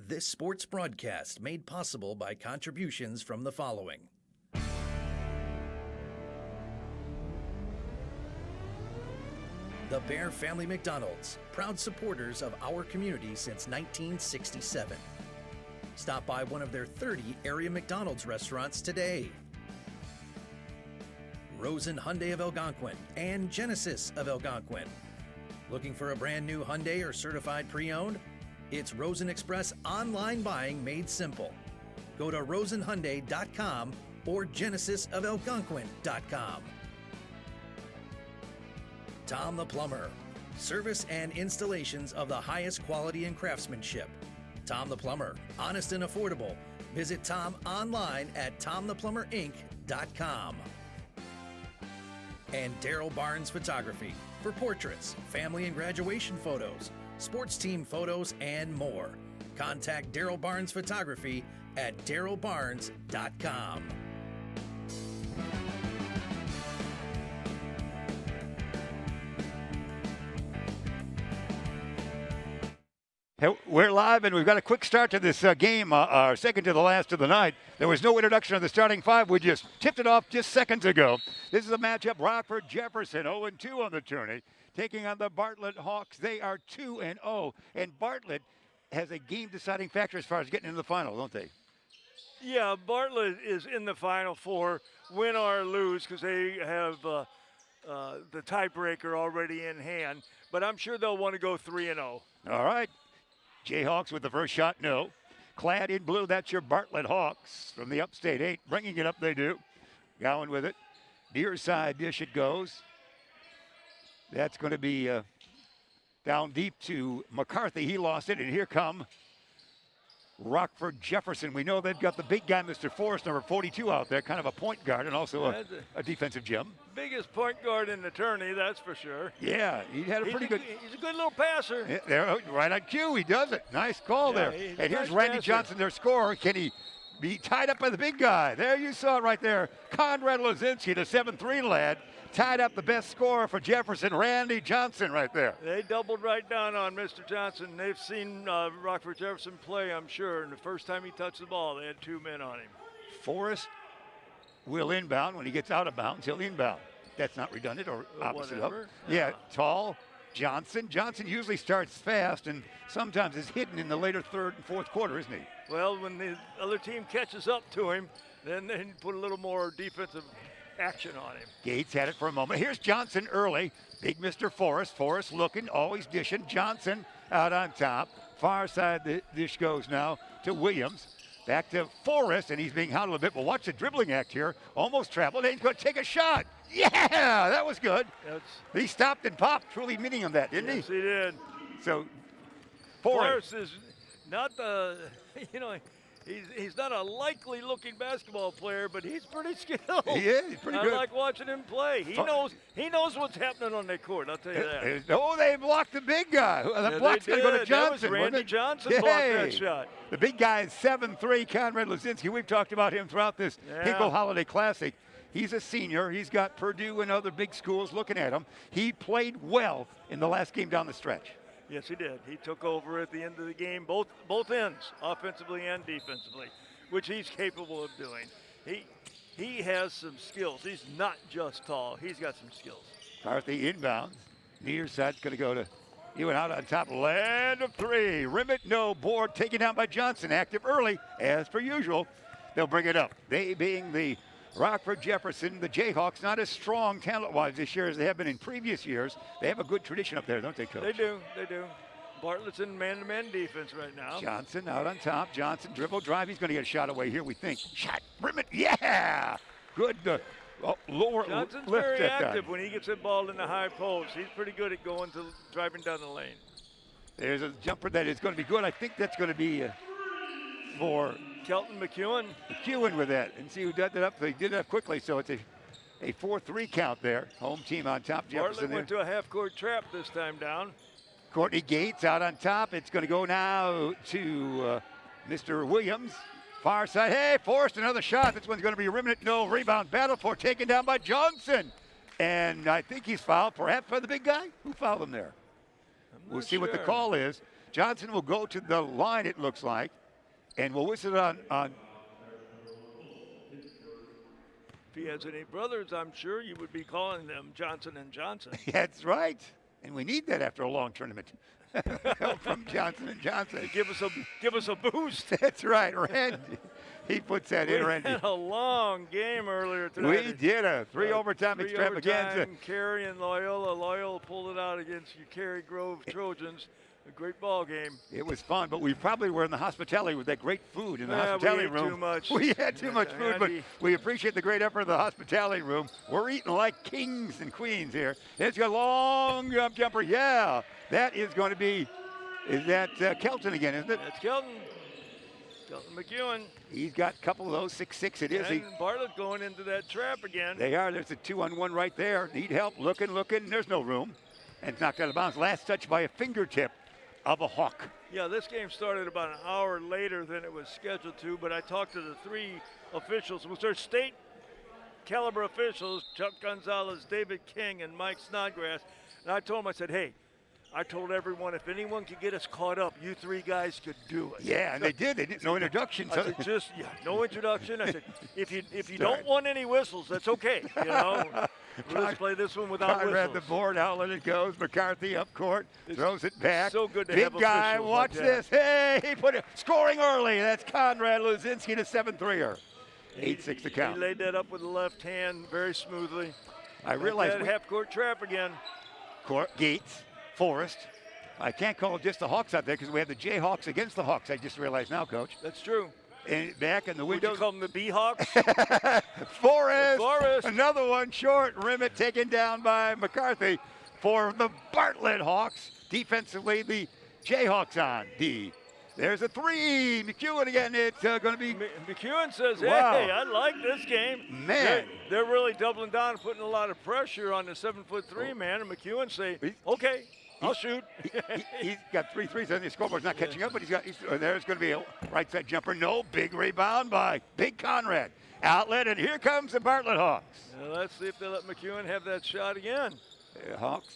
This sports broadcast made possible by contributions from the following. The Bear Family McDonald's, proud supporters of our community since 1967. Stop by one of their 30 area McDonald's restaurants today. Rosen Hyundai of Algonquin and Genesis of Algonquin. Looking for a brand new Hyundai or certified pre-owned? It's Rosen Express online buying made simple. Go to rosenhyundai.com or genesisofelgonquin.com. Tom the Plumber. Service and installations of the highest quality and craftsmanship. Tom the Plumber. Honest and affordable. Visit Tom online at tomtheplumberinc.com. And Daryl Barnes Photography for portraits, family and graduation photos, sports team photos, and more. Contact Daryl Barnes Photography at darylbarnes.com. Hey, we're live, and we've got a quick start to this game, our second to the last of the night. There was no introduction of the starting five. We just tipped it off just seconds ago. This is a matchup, Rockford Jefferson, 0-2 on the tourney, taking on the Bartlett Hawks. They are 2-0, and Bartlett has a game-deciding factor as far as getting into the final, don't they? Yeah, Bartlett is in the Final Four, win or lose, because they have the tiebreaker already in hand. But I'm sure they'll want to go 3-0. All right. Jayhawks with the first shot, no. Clad in blue, that's your Bartlett Hawks from the upstate 8. Bringing it up, they do. Going with it. Near side dish it goes. That's going to be down deep to McCarthy. He lost it, and here come Rockford Jefferson. We know they've got the big guy, Mr. Forrest, number 42 out there, kind of a point guard and also a defensive gem. Biggest point guard in the tourney, that's for sure. Yeah, he had a pretty good. He's a good little passer. Yeah, there, right on cue, he does it. Nice call there. And here's Randy Johnson, their scorer. Can he be tied up by the big guy? There, you saw it right there. Conrad Lazinski, the 7'3" lad, tied up the best scorer for Jefferson, Randy Johnson, right there. They doubled right down on Mr. Johnson. They've seen Rockford Jefferson play, I'm sure, and the first time he touched the ball, they had two men on him. Forrest will inbound. When he gets out of bounds, he'll inbound. That's not redundant or opposite of. Yeah, tall. Johnson. Johnson usually starts fast and sometimes is hidden in the later third and fourth quarter, isn't he? Well, when the other team catches up to him, then they put a little more defensive action on him. Gates had it for a moment. Here's Johnson early. Big Mr. Forrest. Forrest looking, always dishing. Johnson out on top. Far side the dish goes now to Williams. Back to Forrest, and he's being held a little bit. But watch the dribbling act here. Almost traveled. And he's going to take a shot. Yeah, that was good. He stopped and popped, truly meaning him that, didn't he? Yes, he did. So Forrest is not the, he's not a likely looking basketball player, but he's pretty skilled. He is. He's pretty good. I like watching him play. He knows what's happening on that court, I'll tell you that. Oh, they blocked the big guy. The block's going to go to Johnson. That was Randy Johnson blocked that shot. The big guy is 7'3", Conrad Lazinski. We've talked about him throughout this Hinkle Holiday Classic. He's a senior. He's got Purdue and other big schools looking at him. He played well in the last game down the stretch. Yes, he did. He took over at the end of the game, both ends, offensively and defensively, which he's capable of doing. He has some skills. He's not just tall. He's got some skills. McCarthy inbounds. Near side's going to go to he went out on top. Land of three. Rim it, no. Board taken down by Johnson. Active early, as per usual. They'll bring it up. They being the Rockford Jefferson, the Jayhawks, not as strong talent-wise this year as they have been in previous years. They have a good tradition up there, don't they, Coach? They do. Bartlett's in man-to-man defense right now. Johnson out on top. Johnson dribble drive. He's going to get a shot away here, we think. Shot. Rim it. Yeah. Good. Lower Johnson's lift very that active time. when he gets the ball in the high post. He's pretty good at driving down the lane. There's a jumper that is going to be good. I think that's going to be for Kelton McEwen. McEwen with that. And see who did that up. They did it up quickly, so it's a 4-3 count there. Home team on top. Jefferson Bartlett went to a half-court trap this time down. Courtney Gates out on top. It's going to go now to Mr. Williams. Far side. Hey, Forrest, another shot. This one's going to be rim it. No rebound. Battle for taken down by Johnson. And I think he's fouled, perhaps by the big guy. Who fouled him there? We'll see what the call is. Johnson will go to the line, it looks like, and we'll whistle it on. If he has any brothers, I'm sure you would be calling them Johnson and Johnson. That's right. And we need that after a long tournament. From Johnson and Johnson. Give us a boost. That's right, Randy. He puts that in, Randy. We had a long game earlier tonight. We did a three overtime extravaganza. Cary and Loyola. Loyola pulled it out against your Cary Grove Trojans. A great ball game. It was fun, but we probably were in the hospitality with that great food in the hospitality room. We ate too much. We had too much food, but we appreciate the great effort of the hospitality room. We're eating like kings and queens here. It's a long jumper. Yeah, that is going to be, is that Kelton again, isn't it? That's Kelton. Kelton McEwen. He's got a couple of those, 6'6" it is. And Bartlett going into that trap again. They are. There's a 2-on-1 right there. Need help. Looking. There's no room. And it's knocked out of bounds. Last touch by a fingertip of a Hawk. Yeah, this game started about an hour later than it was scheduled to, but I talked to the three officials, which are state caliber officials, Chuck Gonzalez, David King, and Mike Snodgrass, and I told them, I said, hey, I told everyone if anyone could get us caught up, you three guys could do it. Yeah, and they did. They didn't. No introduction. I said, no introduction. I said, if you don't want any whistles, that's okay. You know, let's play this one without Conrad whistles. the board, outlet it goes. McCarthy up court, throws it back. So good to Big have guy, officials watch like this. Hey, he put it scoring early. That's Conrad Luzinski, the 7-3er. 8-6 to count. He laid that up with the left hand very smoothly. I realized that half-court trap again. Gates, Forrest. I can't call it just the Hawks out there because we have the Jayhawks against the Hawks. I just realized now, Coach. That's true. And back in the Would window. you call them the B-Hawks? Forrest. Another one short. Rimmet taken down by McCarthy for the Bartlett Hawks. Defensively, the Jayhawks on D. There's a three. McEwen again. It's going to be. McEwen says, hey, Wow. I like this game. Man. They're really doubling down and putting a lot of pressure on the 7'3" man. And McEwen say, okay, I'll shoot. He's got 3 threes on the scoreboard's not catching up, but there's going to be a right side jumper. No, big rebound by Big Conrad. Outlet, and here comes the Bartlett Hawks. Let's see if they let McEwen have that shot again.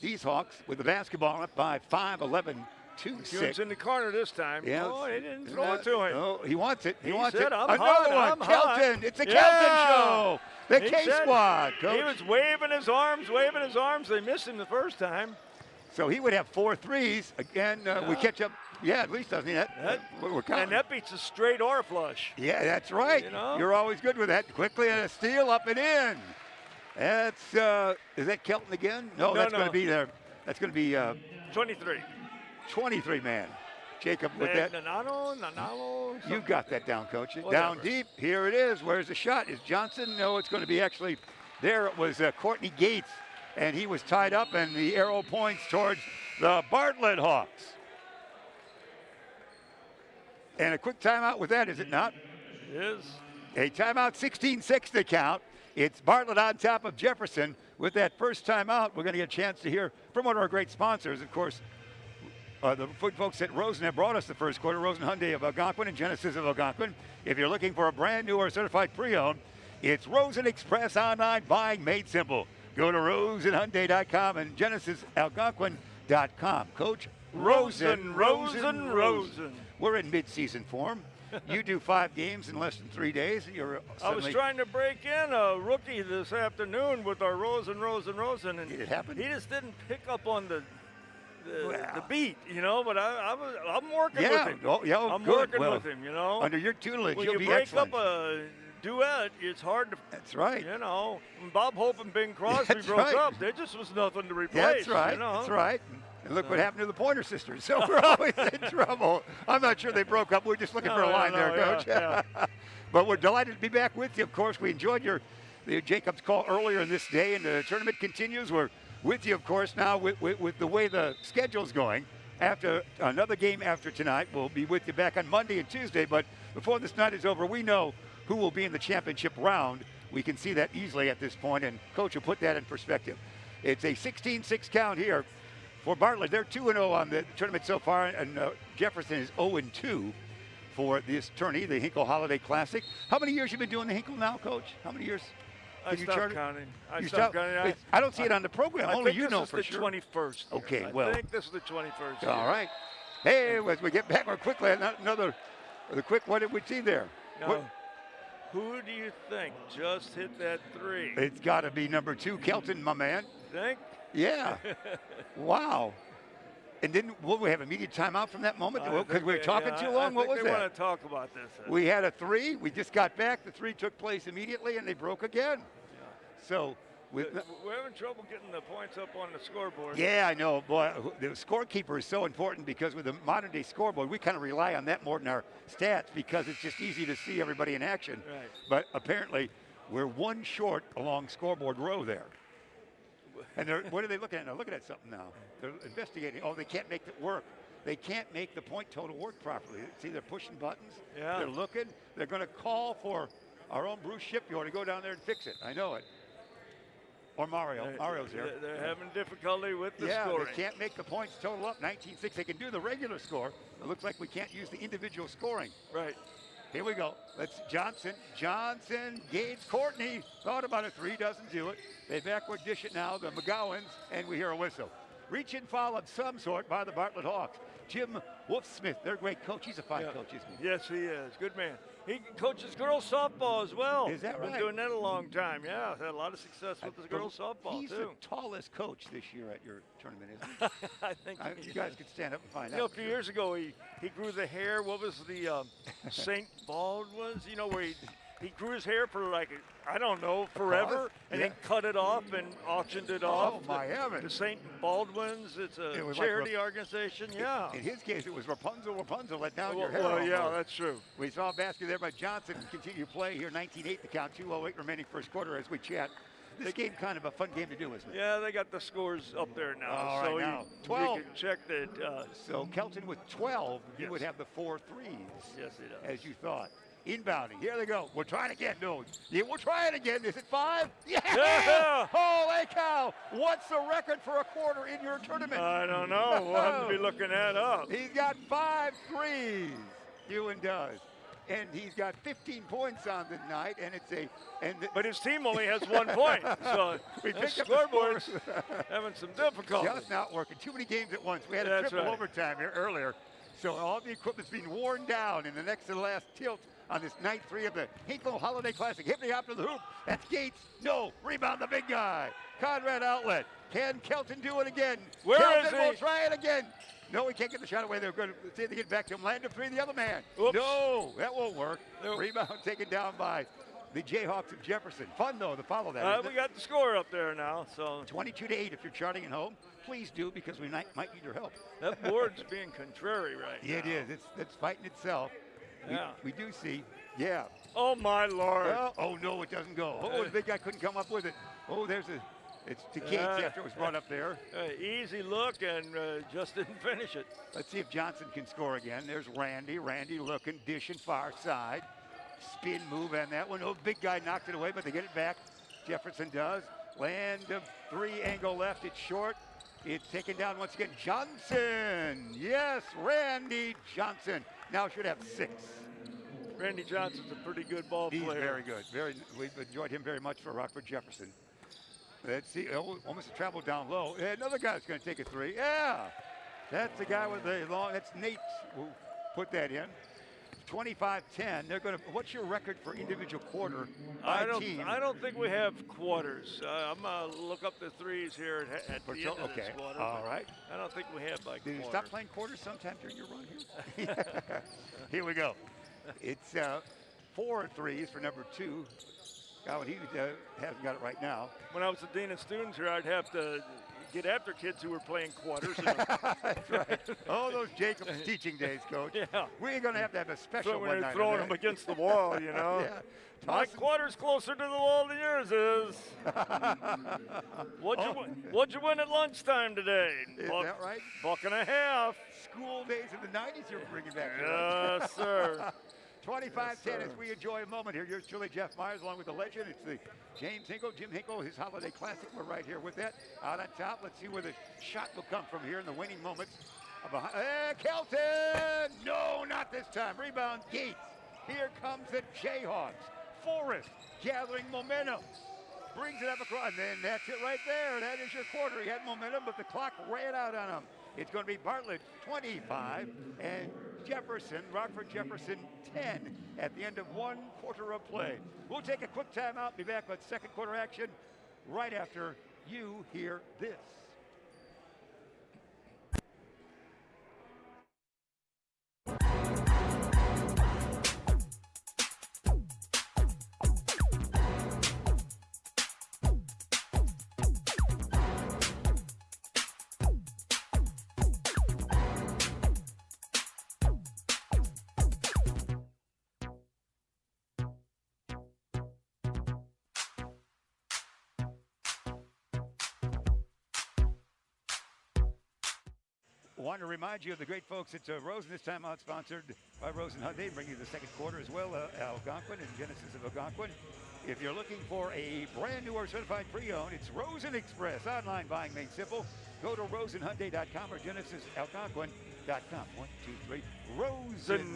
These Hawks with the basketball up by 5, 11, 2, McEwen's 6. in the corner this time. Yeah. Oh, they didn't throw it to him. No, he wants it. He wants said, it. I'm Another hot, one. I'm hot. Kelton. It's a Kelton show. The He K said squad, Coach. He was waving his arms. They missed him the first time. So he would have 4 threes. Again, we catch up. Yeah, at least doesn't he? We're counting. And that beats a straight or flush. Yeah, that's right. You know? You're always good with that. Quickly and a steal up and in. That's is that Kelton again? No, that's going to be there. That's going to be 23. 23 man. Jacob with that. Nanalo. You got that down, Coach. Whatever. Down deep. Here it is. Where's the shot? Is Johnson? No, it's going to be actually. There it was Courtney Gates, and he was tied up, and the arrow points towards the Bartlett Hawks. And a quick timeout with that, is it not? It is. A timeout, 16-6 to count. It's Bartlett on top of Jefferson. With that first timeout, we're going to get a chance to hear from one of our great sponsors, of course, the folks at Rosen have brought us the first quarter. Rosen Hyundai of Algonquin and Genesis of Algonquin. If you're looking for a brand new or certified pre-owned, it's Rosen Express online buying made simple. Go to rosenhyundai.com and genesisalgonquin.com. Coach, Rosen. We're in mid-season form. You do 5 games in less than 3 days, and you're I was trying to break in a rookie this afternoon with our Rosen, and Did it happen? he just didn't pick up on the beat, you know. But I'm working with him. I'm good. working with him, you know. Under your tutelage, when you'll you be break excellent. up a duet, it's hard to. That's right. You know, when Bob Hope and Bing Crosby That's broke right. up, there just was nothing to replace. That's right. You know? That's right. And look what happened to the Pointer Sisters. So we're always in trouble. I'm not sure they broke up. We're just looking for a line there, Coach. Yeah. But we're delighted to be back with you. Of course, we enjoyed the Jacobs call earlier in this day, and the tournament continues. We're with you, of course, now with the way the schedule's going. After another game after tonight, we'll be with you back on Monday and Tuesday. But before this night is over, we know who will be in the championship round. We can see that easily at this point, and Coach will put that in perspective. It's a 16-6 count here for Bartlett. They're 2-0 on the tournament so far, and Jefferson is 0-2 for this tourney, the Hinkle Holiday Classic. How many years you been doing the Hinkle now, Coach? How many years? I stopped counting. I don't see it on the program. Only you know for sure. I think this is the 21st. Okay, I well. think this is the 21st. All right. Hey, as we get backward quickly, another, the quick, what did we see there? Now, who do you think just hit that three? It's got to be number 2, Kelton, my man. Think? Yeah. Wow. And didn't we have immediate timeout from that moment? Because we were talking too long? What was that? They want to talk about this. We had a 3. We just got back. The 3 took place immediately, and they broke again. Yeah. So we're having trouble getting the points up on the scoreboard. yeah, I know. Boy, the scorekeeper is so important because with the modern-day scoreboard, we kind of rely on that more than our stats because it's just easy to see everybody in action. Right. But apparently, we're 1 short along scoreboard row there. And what are they looking at? They're looking at something now. They're investigating. Oh, they can't make it work. They can't make the point total work properly. See, they're pushing buttons. Yeah. They're looking. They're going to call for our own Bruce Shipyard to go down there and fix it. I know it. Or Mario. Mario's there. They're having difficulty with the yeah, scoring. they can't make the points total up. 19-6. They can do the regular score. It looks like we can't use the individual scoring. Right. Here we go. Let's Johnson, Gates, Courtney. Thought about a 3, doesn't do it. They backward dish it now, the McGowans, and we hear a whistle. Reach and foul of some sort by the Bartlett Hawks. Jim Wolfsmith, their great coach. He's a fine coach, isn't he? Yes, he is. Good man. He coaches girls softball as well. Is that right? Been doing that a long time. Yeah, had a lot of success with the girls softball he's too. the tallest coach this year at your tournament, isn't he? I think You guys could stand up and find You know, out. a few years ago, he grew the hair. What was the St. Baldwin's? You know, where he grew his hair for like, I don't know, forever, and then cut it off and auctioned it off. Oh, my heavens. To St. Baldwin's. It's a charity organization, yeah. In his case, it was Rapunzel, let down your hair. Well, yeah, almost. that's true. We saw a basket there by Johnson. Continue play here, 19-8 the count, 2:08 remaining first quarter as we chat. This game kind of a fun game to do, isn't it? Yeah, they got the scores up there now. All so right, now, you 12. can check that. So Kelton with 12, he Yes. would have the 4 threes. Yes, he does. As you thought. Inbounding. Here they go. We're trying again. No. Yeah, we'll try it again. Is it 5? Yeah! Yeah. Holy cow! What's the record for a quarter in your tournament? I don't know. We'll have to be looking that up. He's got 5 threes. Ewan does. And he's got 15 points on the night, and it's But his team only has 1 point, so we the picked up the scoreboard's scores. having some difficulty. Just not working. Too many games at once. We had a That's triple right. overtime here earlier. So all the equipment's being worn down in the next to the last tilt on this night 3 of the Hinkle Holiday Classic. Hit me after the hoop. That's Gates. No. Rebound the big guy. Conrad outlet. Can Kelton do it again? Where Kelton is he? will try it again. No, he can't get the shot away. They're going to see if they get back to him. Land of 3, the other man. Oops. No, that won't work. Nope. Rebound taken down by the Jayhawks of Jefferson. Fun, though, to follow that. We got the score up there now, so 22-8 if you're charting at home. Please do, because we might need your help. that board's being contrary right now. It is. It's fighting itself. Yeah. We do see. Yeah. Oh, my Lord. Oh, no, it doesn't go. Oh, the big guy couldn't come up with it. Oh, it's to Gates after it was brought up there. Easy look and just didn't finish it. Let's see if Johnson can score again. There's Randy. Randy looking, dishing far side. Spin move on that one. Oh, big guy knocked it away, but they get it back. Jefferson does. Land of 3, angle left. It's short. It's taken down once again. Johnson. Yes, Randy Johnson. Now should have 6. Randy Johnson's a pretty good ball He's player. very good. We've enjoyed him very much for Rockford Jefferson. Let's see. Oh, almost a travel down low. Another guy's going to take a 3. Yeah. That's the guy with the long. That's Nate who put that in. 25-10. They're going to. What's your record for individual quarter by team? I don't think we have quarters. I'm going to look up the threes here at the end of this quarter. All right. I don't think we have by Did you quarters. stop playing quarters sometime during your run here? Here we go. It's 4 threes for number 2. Oh, and he hasn't got it right now. When I was the dean of students here, I'd have to get after kids who were playing quarters. That's right. Oh, those Jacobs teaching days, Coach. Yeah. We're going to have a special So when one you're night. throwing them against the wall, you know. Yeah. My Toss 'em. quarter's closer to the wall than yours is. What'd you win at lunchtime today? Is that right? $1.50. School days of the 90s you're bringing back. Yes, sir. 25-10 as we enjoy a moment here. Yours truly, Jeff Myers, along with the legend. It's the James Hinkle, Jim Hinkle, his Holiday Classic. We're right here with that. Out on top, let's see where the shot will come from here in the winning moments. Kelton! No, not this time. Rebound, Gates. Here comes the Jayhawks. Forrest gathering momentum. Brings it up across, and then that's it right there. That is your quarter. He had momentum, but the clock ran out on him. It's going to be Bartlett 25 and Jefferson, Rockford Jefferson 10 at the end of 1 quarter of play. We'll take a quick timeout, be back with second quarter action right after you hear this. Want to remind you of the great folks at Rosen, this time out sponsored by Rosen Hyundai, bringing you the second quarter as well, Algonquin and Genesis of Algonquin. If you're looking for a brand new or certified pre-owned, it's Rosen Express. Online buying made simple. Go to rosenhyundai.com or genesisalgonquin.com. 1, 2, 3.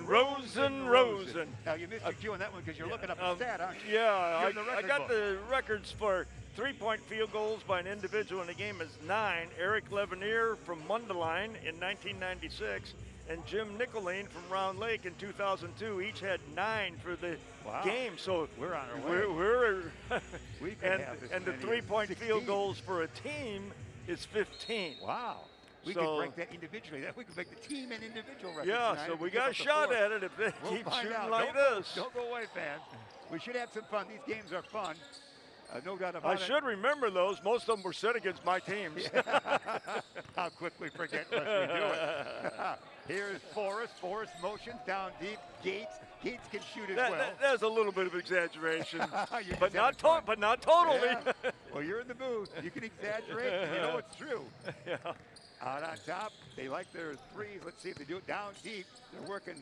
Rosen. Now, you missed your cue on that one because you're looking up a stat, aren't you? Yeah, I got the records for three-point field goals by an individual in the game is 9. Eric Levenier from Mundelein in 1996 and Jim Nickoline from Round Lake in 2002 each had 9 for the game. So we're on our way. We and the three-point field goals for a team is 15. Wow. We could break that individually. We could break the team and individual records. Yeah, so we got a shot at it if they keep shooting like this. Don't go away, fans. We should have some fun. These games are fun. No doubt about it. I should remember those. Most of them were set against my teams. How quick we forget unless we do it. Here's Forrest. Forrest motions down deep. Gates can shoot as well. That's a little bit of exaggeration, but not totally. Yeah. Well, you're in the booth. You can exaggerate, and you know it's true. Yeah. Out on top, they like their threes. Let's see if they do it down deep. They're working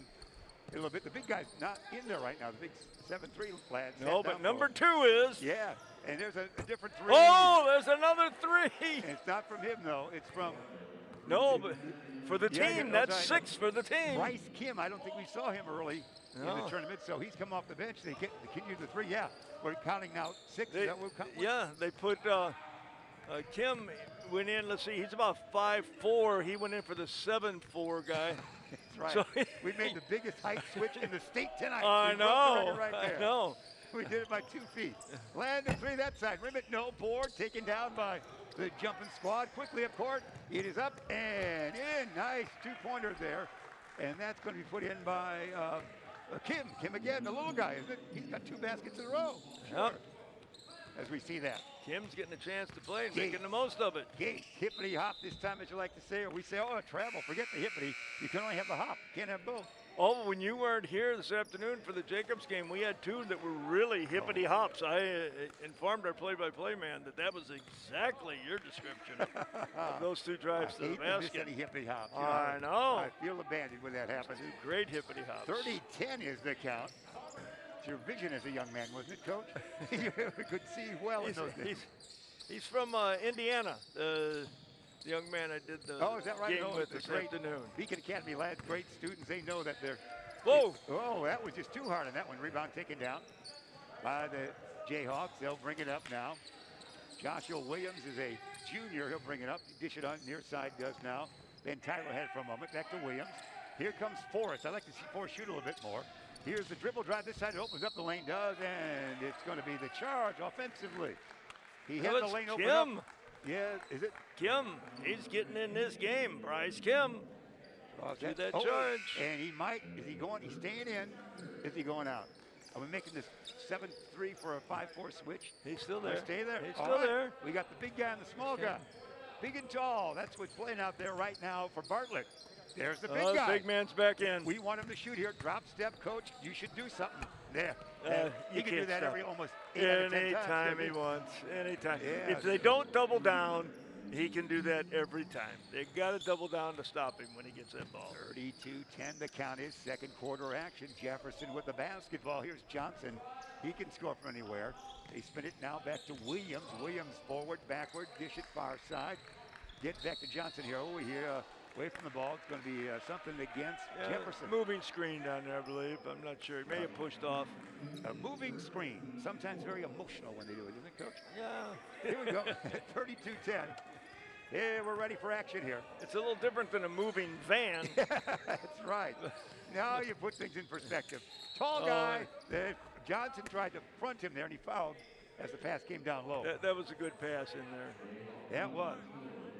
a little bit. The big guy's not in there right now. The big 7-3 lad. No, but number 2 is. Yeah, and there's a different 3. Oh, there's another 3. And it's not from him, though. It's from. No, but for the team, that's 6 for the team. Bryce Kim, I don't think we saw him early in the tournament, so he's come off the bench. They continue the 3. Yeah, we're counting now 6. They put Kim went in. Let's see, he's about 5'4". He went in for the 7'4" guy. That's right. So we made the biggest height switch in the state tonight. I know. I know. We did it by 2 feet. Land the 3 that side. Rim it, no board. Taken down by the jumping squad. Quickly up court. It is up and in. Nice 2-pointer there. And that's going to be put in by Kim. Kim again, the little guy, isn't it? He's got 2 baskets in a row. Sure. Yep. As we see that. Kim's getting a chance to play and making the most of it. Gate, hippity hop this time, as you like to say, or we say, oh, travel, forget the hippity. You can only have the hop, can't have both. Oh, when you weren't here this afternoon for the Jacobs game, we had 2 that were really hippity hops. I informed our play-by-play man that was exactly your description of those 2 drives to the basket. Any hippity hops. I know. I feel abandoned when that happens. 2 great hippity hops. 30-10 is the count. It's your vision as a young man, wasn't it, Coach? You could see well in those days. He's from Indiana. The young man I did the game with this afternoon. Beacon Academy lads, great students. They know that they're. Whoa! Oh, that was just too hard on that one. Rebound taken down by the Jayhawks. They'll bring it up now. Joshua Williams is a junior. He'll bring it up. Dish it on near side does now. Then Tyler had for a moment. Back to Williams. Here comes Forrest. I'd like to see Forrest shoot a little bit more. Here's the dribble drive. This side opens up the lane, does, and it's going to be the charge offensively. He had the lane open up. Yeah, is it? Kim, he's getting in this game. Bryce Kim. Through that charge. And he might, is he going, he's staying in, is he going out? Are we making this 7-3 for a 5-4 switch? He's still there. Stay there. He's still there. We got the big guy and the small guy. Big and tall, that's what's playing out there right now for Bartlett. There's the big guy. The big man's back in. We want him to shoot here. Drop step, coach. You should do something. There. He can do that almost 8 out of 10 times. Anytime he wants. Anytime. Yeah. If they don't double down, he can do that every time. They got to double down to stop him when he gets that ball. 32-10 the count is. Second quarter action. Jefferson with the basketball. Here's Johnson. He can score from anywhere. They spin it now back to Williams. Williams forward, backward, dish it far side. Get back to Johnson here. Over here, away from the ball. It's going to be something against Jefferson. Moving screen down there, I believe. I'm not sure. He may have pushed off. A moving screen. Sometimes very emotional when they do it, isn't it, Coach? Yeah. Here we go. 32-10. Yeah, we're ready for action here. It's a little different than a moving van. That's right. Now you put things in perspective. Tall guy. Johnson tried to front him there, and he fouled as the pass came down low. That was a good pass in there. That was.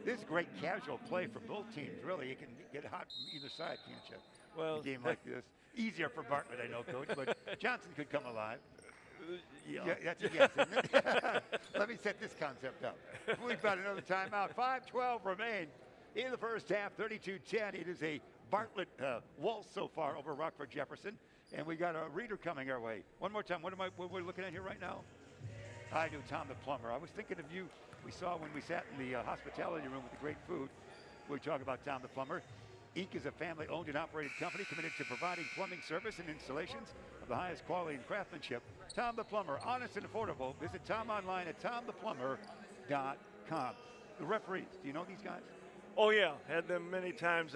This is great casual play from both teams, really. You can get hot from either side, can't you? Well, a game like this. Easier for Bartlett, I know, Coach, but Johnson could come alive. Yeah. That's a yes, isn't it? Let me set this concept up. We've got another timeout. 5:12 remain in the first half, 32-10. It is a Bartlett waltz so far over Rockford Jefferson, and we got a reader coming our way. One more time. What we're looking at here right now? I knew Tom the plumber. I was thinking of you. We saw when we sat in the hospitality room with the great food. We talk about Tom the plumber. Inc. is a family-owned and operated company committed to providing plumbing service and installations of the highest quality and craftsmanship. Tom the Plumber, honest and affordable. Visit Tom online at tomtheplumber.com. The referees, do you know these guys? Oh, yeah. Had them many times.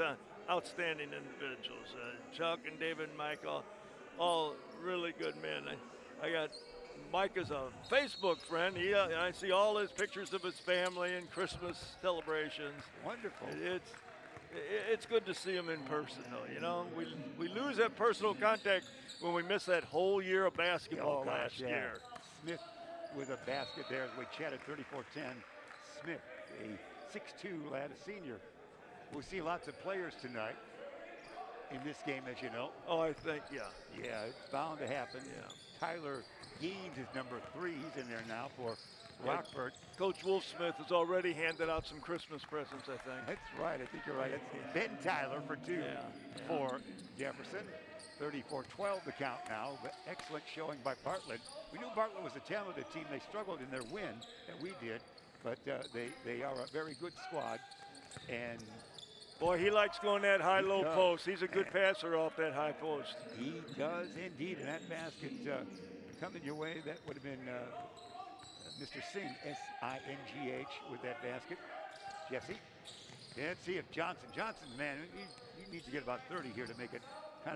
Outstanding individuals. Chuck and David and Michael, all really good men. I got Mike is a Facebook friend. I see all his pictures of his family and Christmas celebrations. Wonderful. It's good to see him in person, though. You know, we lose that personal contact when we miss that whole year of basketball last year. Smith with a basket there as we chatted. 34-10. Smith, a 6'2" lad, a senior. We'll see lots of players tonight in this game, as you know. Oh, I think, yeah. Yeah, it's bound to happen. Yeah. Tyler Gaines is number 3. He's in there now for Rockford. Coach Wolfsmith has already handed out some Christmas presents, I think. That's right. I think you're right. It's Ben Tyler for 2 for Jefferson. 34-12 the count now, but excellent showing by Bartlett. We knew Bartlett was a talented team. They struggled in their win, and we did, but they are a very good squad. And boy, he likes going that high-low post. He's a good passer off that high post. He does indeed, and that basket coming your way, that would have been Mr. Singh, S-I-N-G-H, with that basket. Jesse. Let's see if Johnson, man, he needs to get about 30 here to make it.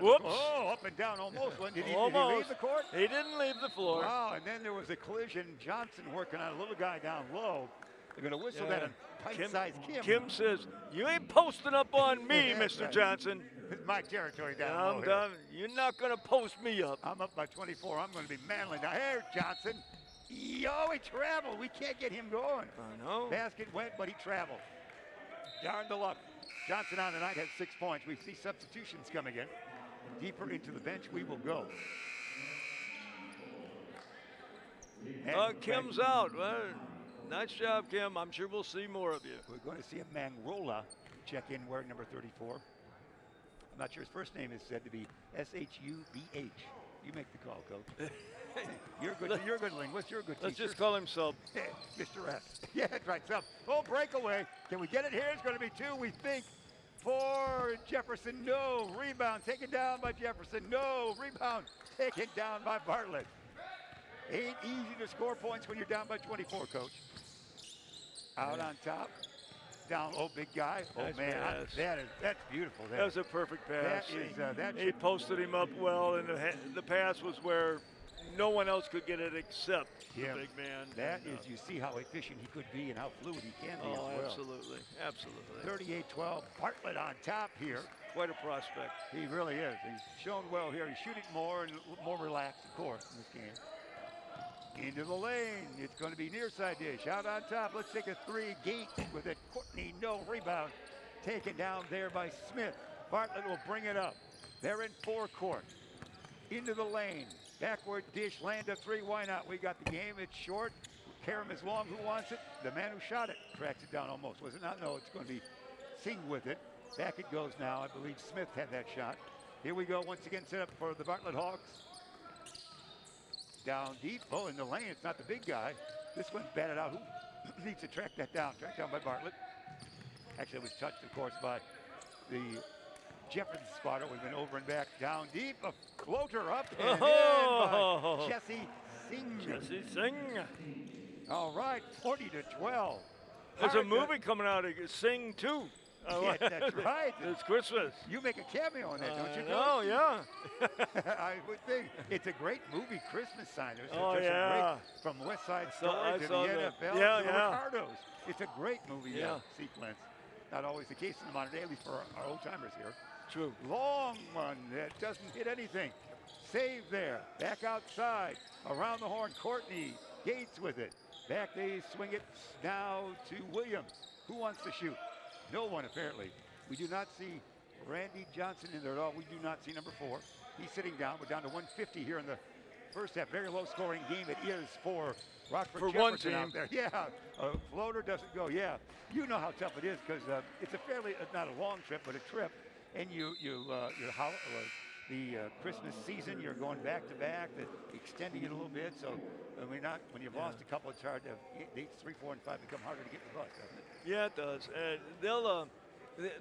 Whoops. Up and down almost. Did he Almost. leave the court? He didn't leave the floor. Wow, and then there was a collision. Johnson working on a little guy down low. They're going to whistle that on pint-sized Kim. Kim says, you ain't posting up on me, Mr. Right. Johnson. It's my territory down low. I'm done. You're not going to post me up. I'm up by 24. I'm going to be manly now. Here, Johnson. He traveled. We can't get him going. I know. Basket went, but he traveled. Darn the luck. Johnson on tonight has 6 points. We see substitutions coming in. Deeper into the bench we will go. Kim's out. Well, nice job, Kim. I'm sure we'll see more of you. We're going to see a Mangrola check in wearing number 34. I'm not sure his first name is said to be S-H-U-B-H. You make the call, Coach. You're a good linguist. You're a good teacher. Let's just call him Sub. Mr. S. Yeah, that's right, Sub. Oh, breakaway. Can we get it here? It's going to be 2, we think, for Jefferson. No. Rebound taken down by Jefferson. No. Rebound taken down by Bartlett. Ain't easy to score points when you're down by 24, Coach. Out on top. Down, big guy. Nice Man, pass. that's beautiful. That was a perfect pass. He He posted him up well, and the pass was where no one else could get it except the big man. That is, you see how efficient he could be and how fluid he can be as well. Absolutely. 38-12, Bartlett on top here. Quite a prospect. He really is. He's shown well here. He's shooting more and more relaxed, of course, in this game. Into the lane. It's going to be near side dish. Out on top. Let's take a 3. Gates with it. Courtney, no rebound. Taken down there by Smith. Bartlett will bring it up. They're in forecourt. Into the lane. Backward dish. Land of 3. Why not? We got the game. It's short. Karam is long. Who wants it? The man who shot it. Tracks it down almost. Was it not? No, it's going to be Singh with it. Back it goes now. I believe Smith had that shot. Here we go. Once again set up for the Bartlett Hawks. Down deep. Oh, in the lane. It's not the big guy. This one's batted out. Who needs to track that down? Tracked down by Bartlett. Actually, it was touched, of course, by the Jefferson spotter. We've been over and back. Down deep. A floater up and in by Jesse Singh. All right. 40-12. There's a movie coming out of Sing 2. Yeah, that's right. It's Christmas. You make a cameo on that, don't you? Oh, yeah. I would think it's a great movie Christmas sign. There's Oh, just yeah. from West Side I Story to the saw that. NFL Yeah, to the yeah. Ricardos. It's a great movie Yeah. sequence. Not always the case in the modern day, at least for our old timers here. True. Long one that doesn't hit anything. Save there. Back outside. Around the horn, Courtney Gates with it. Back they swing it now to Williams. Who wants to shoot? No one apparently. We do not see Randy Johnson in there at all. We do not see number 4. He's sitting down. We're down to 150 here in the first half. Very low scoring game it is for Rockford For Jefferson one team. out there. Yeah, a floater doesn't go. Yeah, you know how tough it is because it's a fairly, not a long trip, but a trip. And the Christmas season, you're going back to back, extending it a little bit. So when you've lost a couple, it's hard to, dates 3, 4, and 5 become harder to get the bus, doesn't it? Yeah, it does. And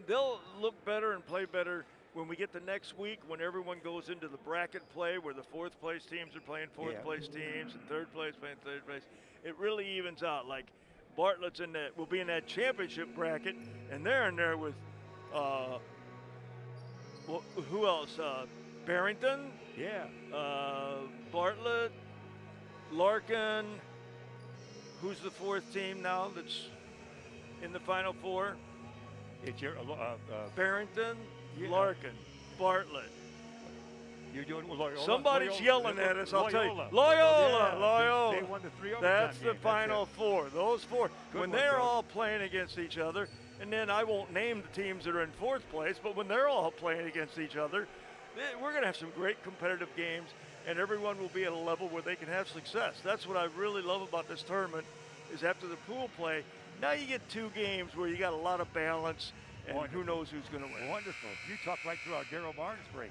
they'll look better and play better when we get to next week, when everyone goes into the bracket play, where the 4th place teams are playing 4th place teams and 3rd place playing 3rd place. It really evens out. Like Bartlett's will be in that championship bracket, and they're in there with who else? Barrington. Yeah. Bartlett, Larkin. Who's the 4th team now that's in the Final Four? It's your Barrington, yeah. Larkin, Bartlett. You're doing Loyola. Somebody's yelling at us, I'll tell you. Loyola. Loyola. They won the 3 overtime That's the game. Final Four. Those 4. Good When one, they're Coach. all playing against each other, and then I won't name the teams that are in 4th place, but when they're all playing against each other, we're going to have some great competitive games, and everyone will be at a level where they can have success. That's what I really love about this tournament, is after the pool play, now you get 2 games where you got a lot of balance, and who knows who's going to win. Wonderful. You talked right through our Daryl Barnes break.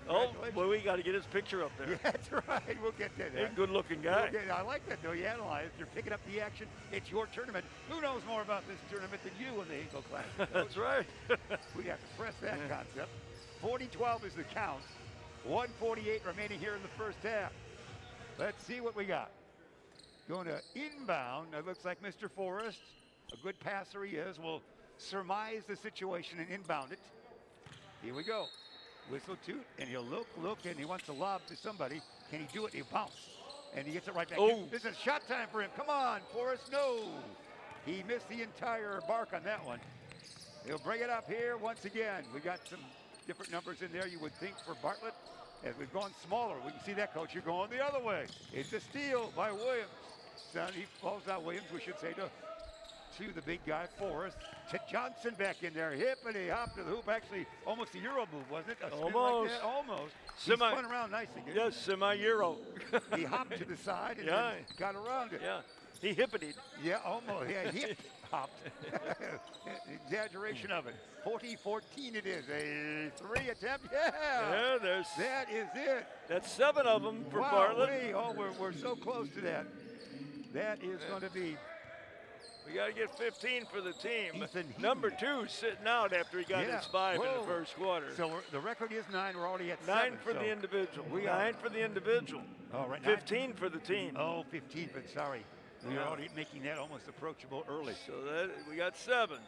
Oh, well, we got to get his picture up there. Yeah, that's right. We'll get to that. He's a good-looking guy. I like that, though. You analyze. You're picking up the action. It's your tournament. Who knows more about this tournament than you in the Hinkle class? That's right. We have to press that concept. 40-12 is the count. 1:48 remaining here in the first half. Let's see what we got. Going to inbound. It looks like Mr. Forrest, a good passer he is, will surmise the situation and inbound it. Here we go. Whistle toot, and he'll look, and he wants to lob to somebody. Can he do it? He'll bounce, and he gets it right back. Oh. This is shot time for him. Come on, Forrest. No. He missed the entire bark on that one. He'll bring it up here once again. We got some different numbers in there, you would think, for Bartlett. As we've gone smaller, we can see that, Coach. You're going the other way. It's a steal by Williams. He falls out, Williams, we should say, to the big guy, Forrest. To Johnson back in there. Hippity hop to the hoop. Actually, almost a Euro move, wasn't it? A spin Almost. Like that? Almost. He spun around nicely. Yes, semi-Euro. He hopped to the side and then got around it. Yeah, he hippitied. Yeah, almost. Yeah, hip hopped. Exaggeration of it. 40-14 it is. A 3 attempt. Yeah. Yeah, That is it. That's 7 of them for Wow, Bartlett. Oh, we're so close to that. That is going to be. We got to get 15 for the team. Ethan Number 2 sitting out after he got his 5 in the first quarter. So the record is 9. We're already at 9 7. for the individual. We 9 for the individual. All right. 15 for the team. Oh, 15, but sorry. We are already making that almost approachable early. So that we got 7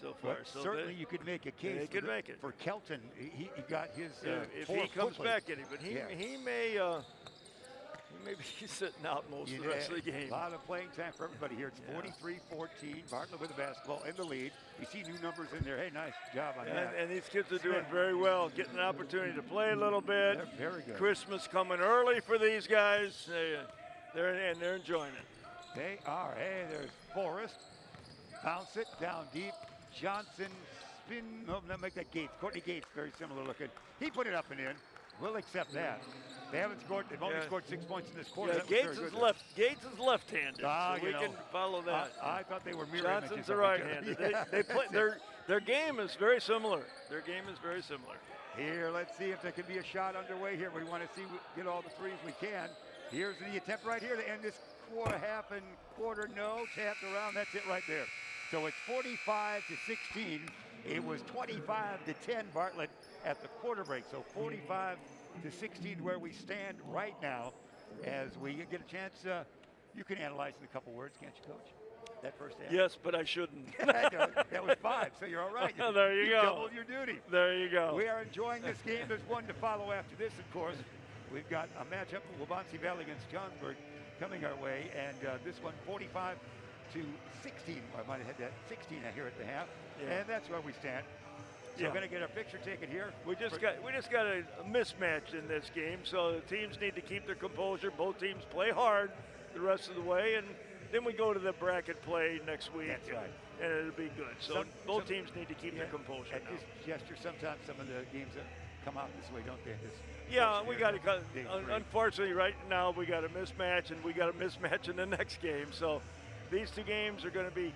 so far. But So certainly you could make a case. They could make it. For Kelton, he got his if 4 he comes quickly. back in it, but he may be sitting out most of the rest of the game. A lot of playing time for everybody here. It's 43-14. Bartlett with the basketball in the lead. We see new numbers in there. Hey, nice job on that. And these kids are doing very well, getting an opportunity to play a little bit. They're very good. Christmas coming early for these guys. They're enjoying it. They are. Hey, there's Forrest. Bounce it down deep. Johnson spin. No, make that Gates. Courtney Gates, very similar looking. He put it up and in. We'll accept that. They haven't scored. They've only scored 6 points in this quarter. Yeah, Gates is left-handed. So we can follow that. I thought they were mirror images. Johnson's a right-handed. They play. Their game is very similar. Here, let's see if there can be a shot underway here. We want to get all the threes we can. Here's the attempt right here to end this half and quarter. No, tapped around. That's it right there. So it's 45-16. It was 25-10 Bartlett at the quarter break. So 45-16 where we stand right now. As we get a chance, you can analyze in a couple words, can't you, Coach? that first half? Yes, but I shouldn't. That was 5, so you're all right. There you go. Doubled your duty. There you go. We are enjoying this game. There's one to follow after this, of course. We've got a matchup of Waubonsee Valley against Johnsburg coming our way, and this one 45 to 16. I might have had that 16 here at the half, and that's where we stand. So we're going to get our picture taken here. We just got a mismatch in this game, so the teams need to keep their composure. Both teams play hard the rest of the way, and then we go to the bracket play next week. That's right. And it'll be good. So both teams need to keep their composure. At this gesture, sometimes some of the games that come out this way, don't they? We got to. Unfortunately, right now we got a mismatch, and we got a mismatch in the next game. So these two games are going to be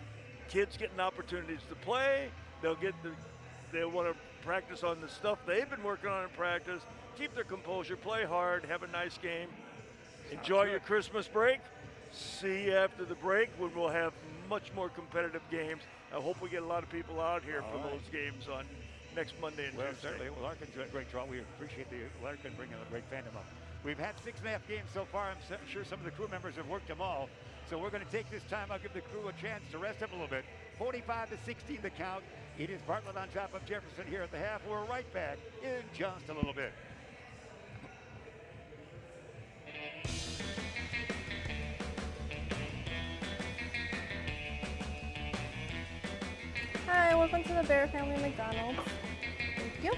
kids getting opportunities to play. They'll want to practice on the stuff they've been working on in practice. Keep their composure, play hard, have a nice game. Enjoy your Christmas break. See you after the break when we'll have much more competitive games. I hope we get a lot of people out here for those games on next Monday and Tuesday. Certainly. Well, Larkin's doing a great job. We appreciate the Larkin bringing a great fandom up. We've had 6.5 games so far. I'm sure some of the crew members have worked them all. So we're going to take this time. I'll give the crew a chance to rest up a little bit. 45 to 16 the count. It is Bartlett on top of Jefferson here at the half. We're right back in just a little bit. Hi, welcome to the Bear Family McDonald's. Thank you.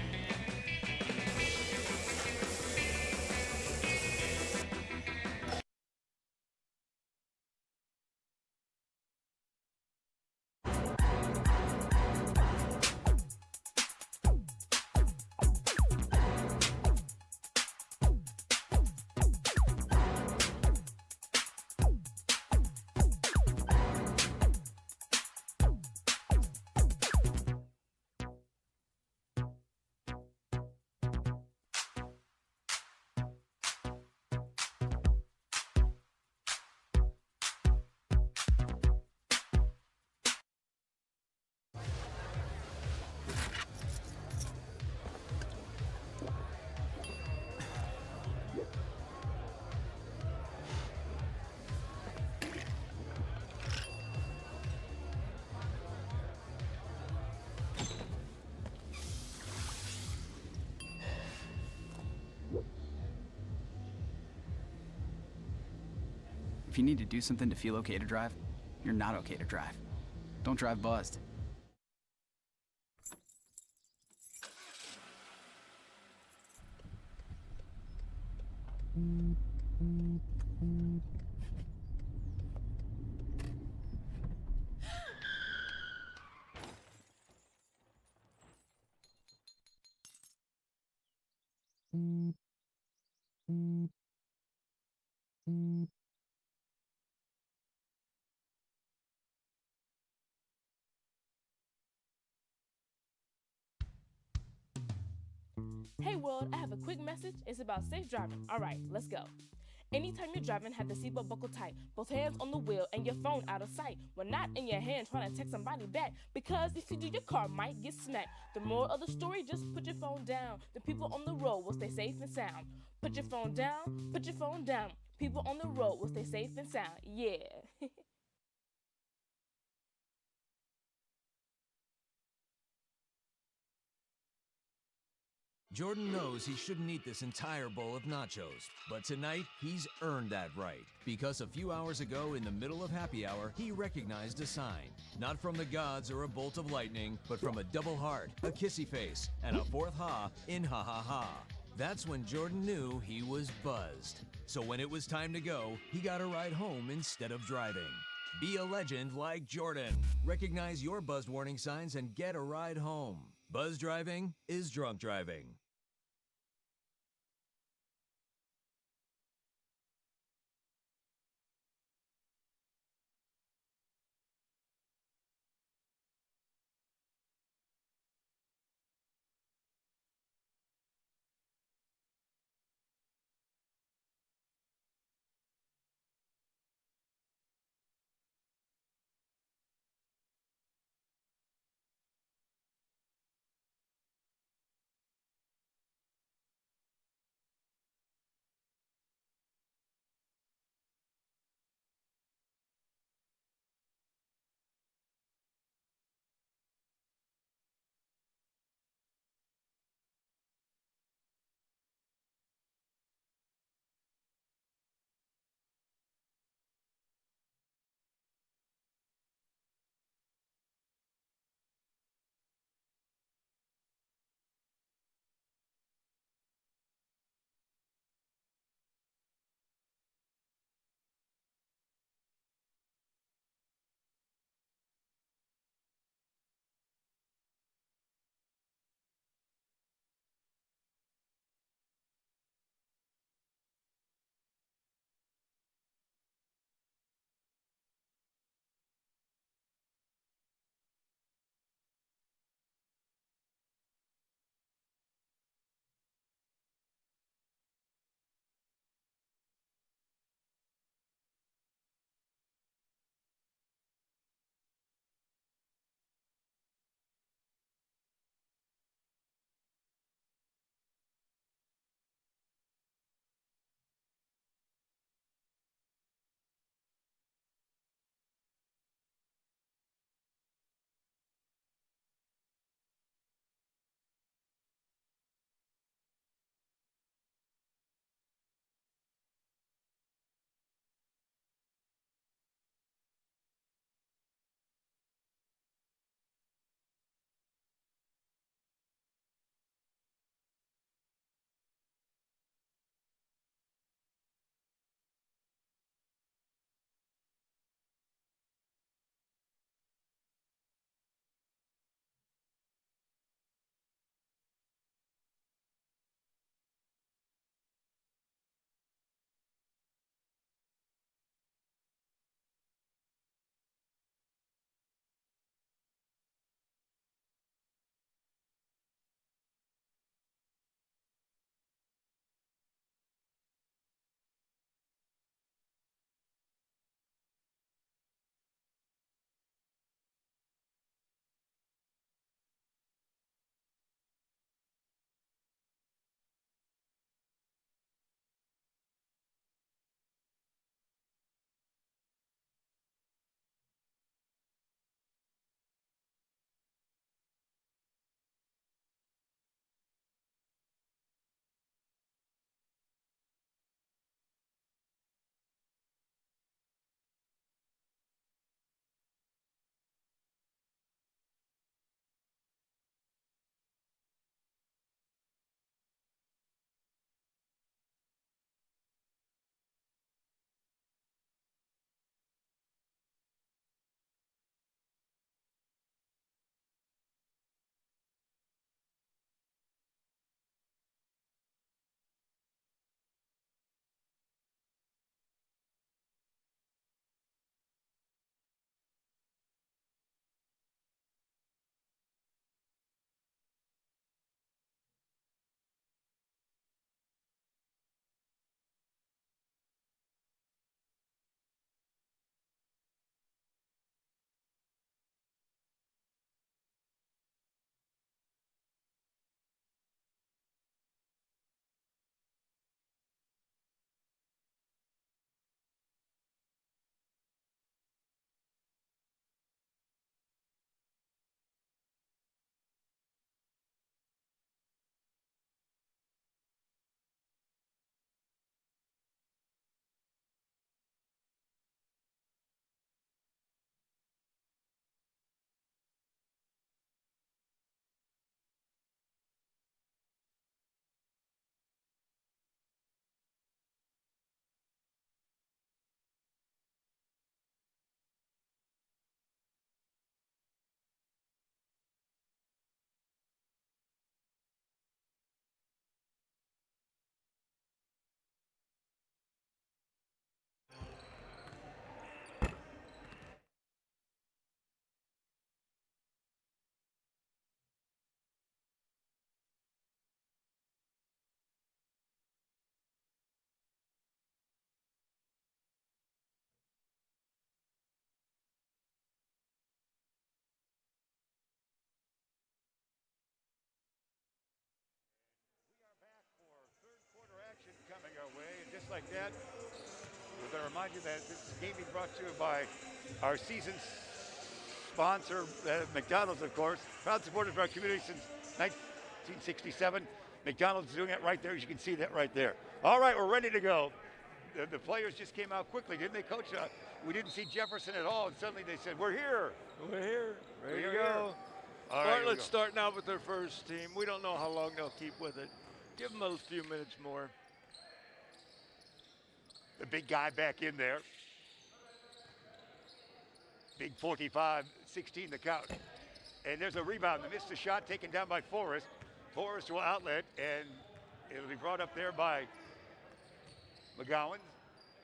If you need to do something to feel okay to drive, you're not okay to drive. Don't drive buzzed. Hey world, I have a quick message. It's about safe driving. All right, let's go. Anytime you're driving, have the seatbelt buckled tight, both hands on the wheel and your phone out of sight. When not in your hand trying to text somebody back, because if you do, your car might get smacked. The moral of the story, just put your phone down. The people on the road will stay safe and sound. Put your phone down, put your phone down. People on the road will stay safe and sound. Yeah. Jordan knows he shouldn't eat this entire bowl of nachos, but tonight he's earned that right. Because a few hours ago in the middle of happy hour, he recognized a sign. Not from the gods or a bolt of lightning, but from a double heart, a kissy face, and a fourth ha in ha ha ha. That's when Jordan knew he was buzzed. So when it was time to go, he got a ride home instead of driving. Be a legend like Jordan. Recognize your buzzed warning signs and get a ride home. Buzz driving is drunk driving. like that. We're going to remind you that this game is brought to you by our season sponsor, McDonald's, of course. Proud supporters of our community since 1967. McDonald's is doing it right there, as you can see that right there. All right, we're ready to go. The players just came out quickly, didn't they, Coach? We didn't see Jefferson at all, and suddenly they said, we're here. We're here. Ready to Here. go. All right, Bartlett's starting out with their first team. We don't know how long they'll keep with it. Give them a few minutes more. The big guy back in there. Big 45, 16 the count. And there's a rebound. They missed the shot taken down by Forrest. Forrest will outlet, and it'll be brought up there by McGowan.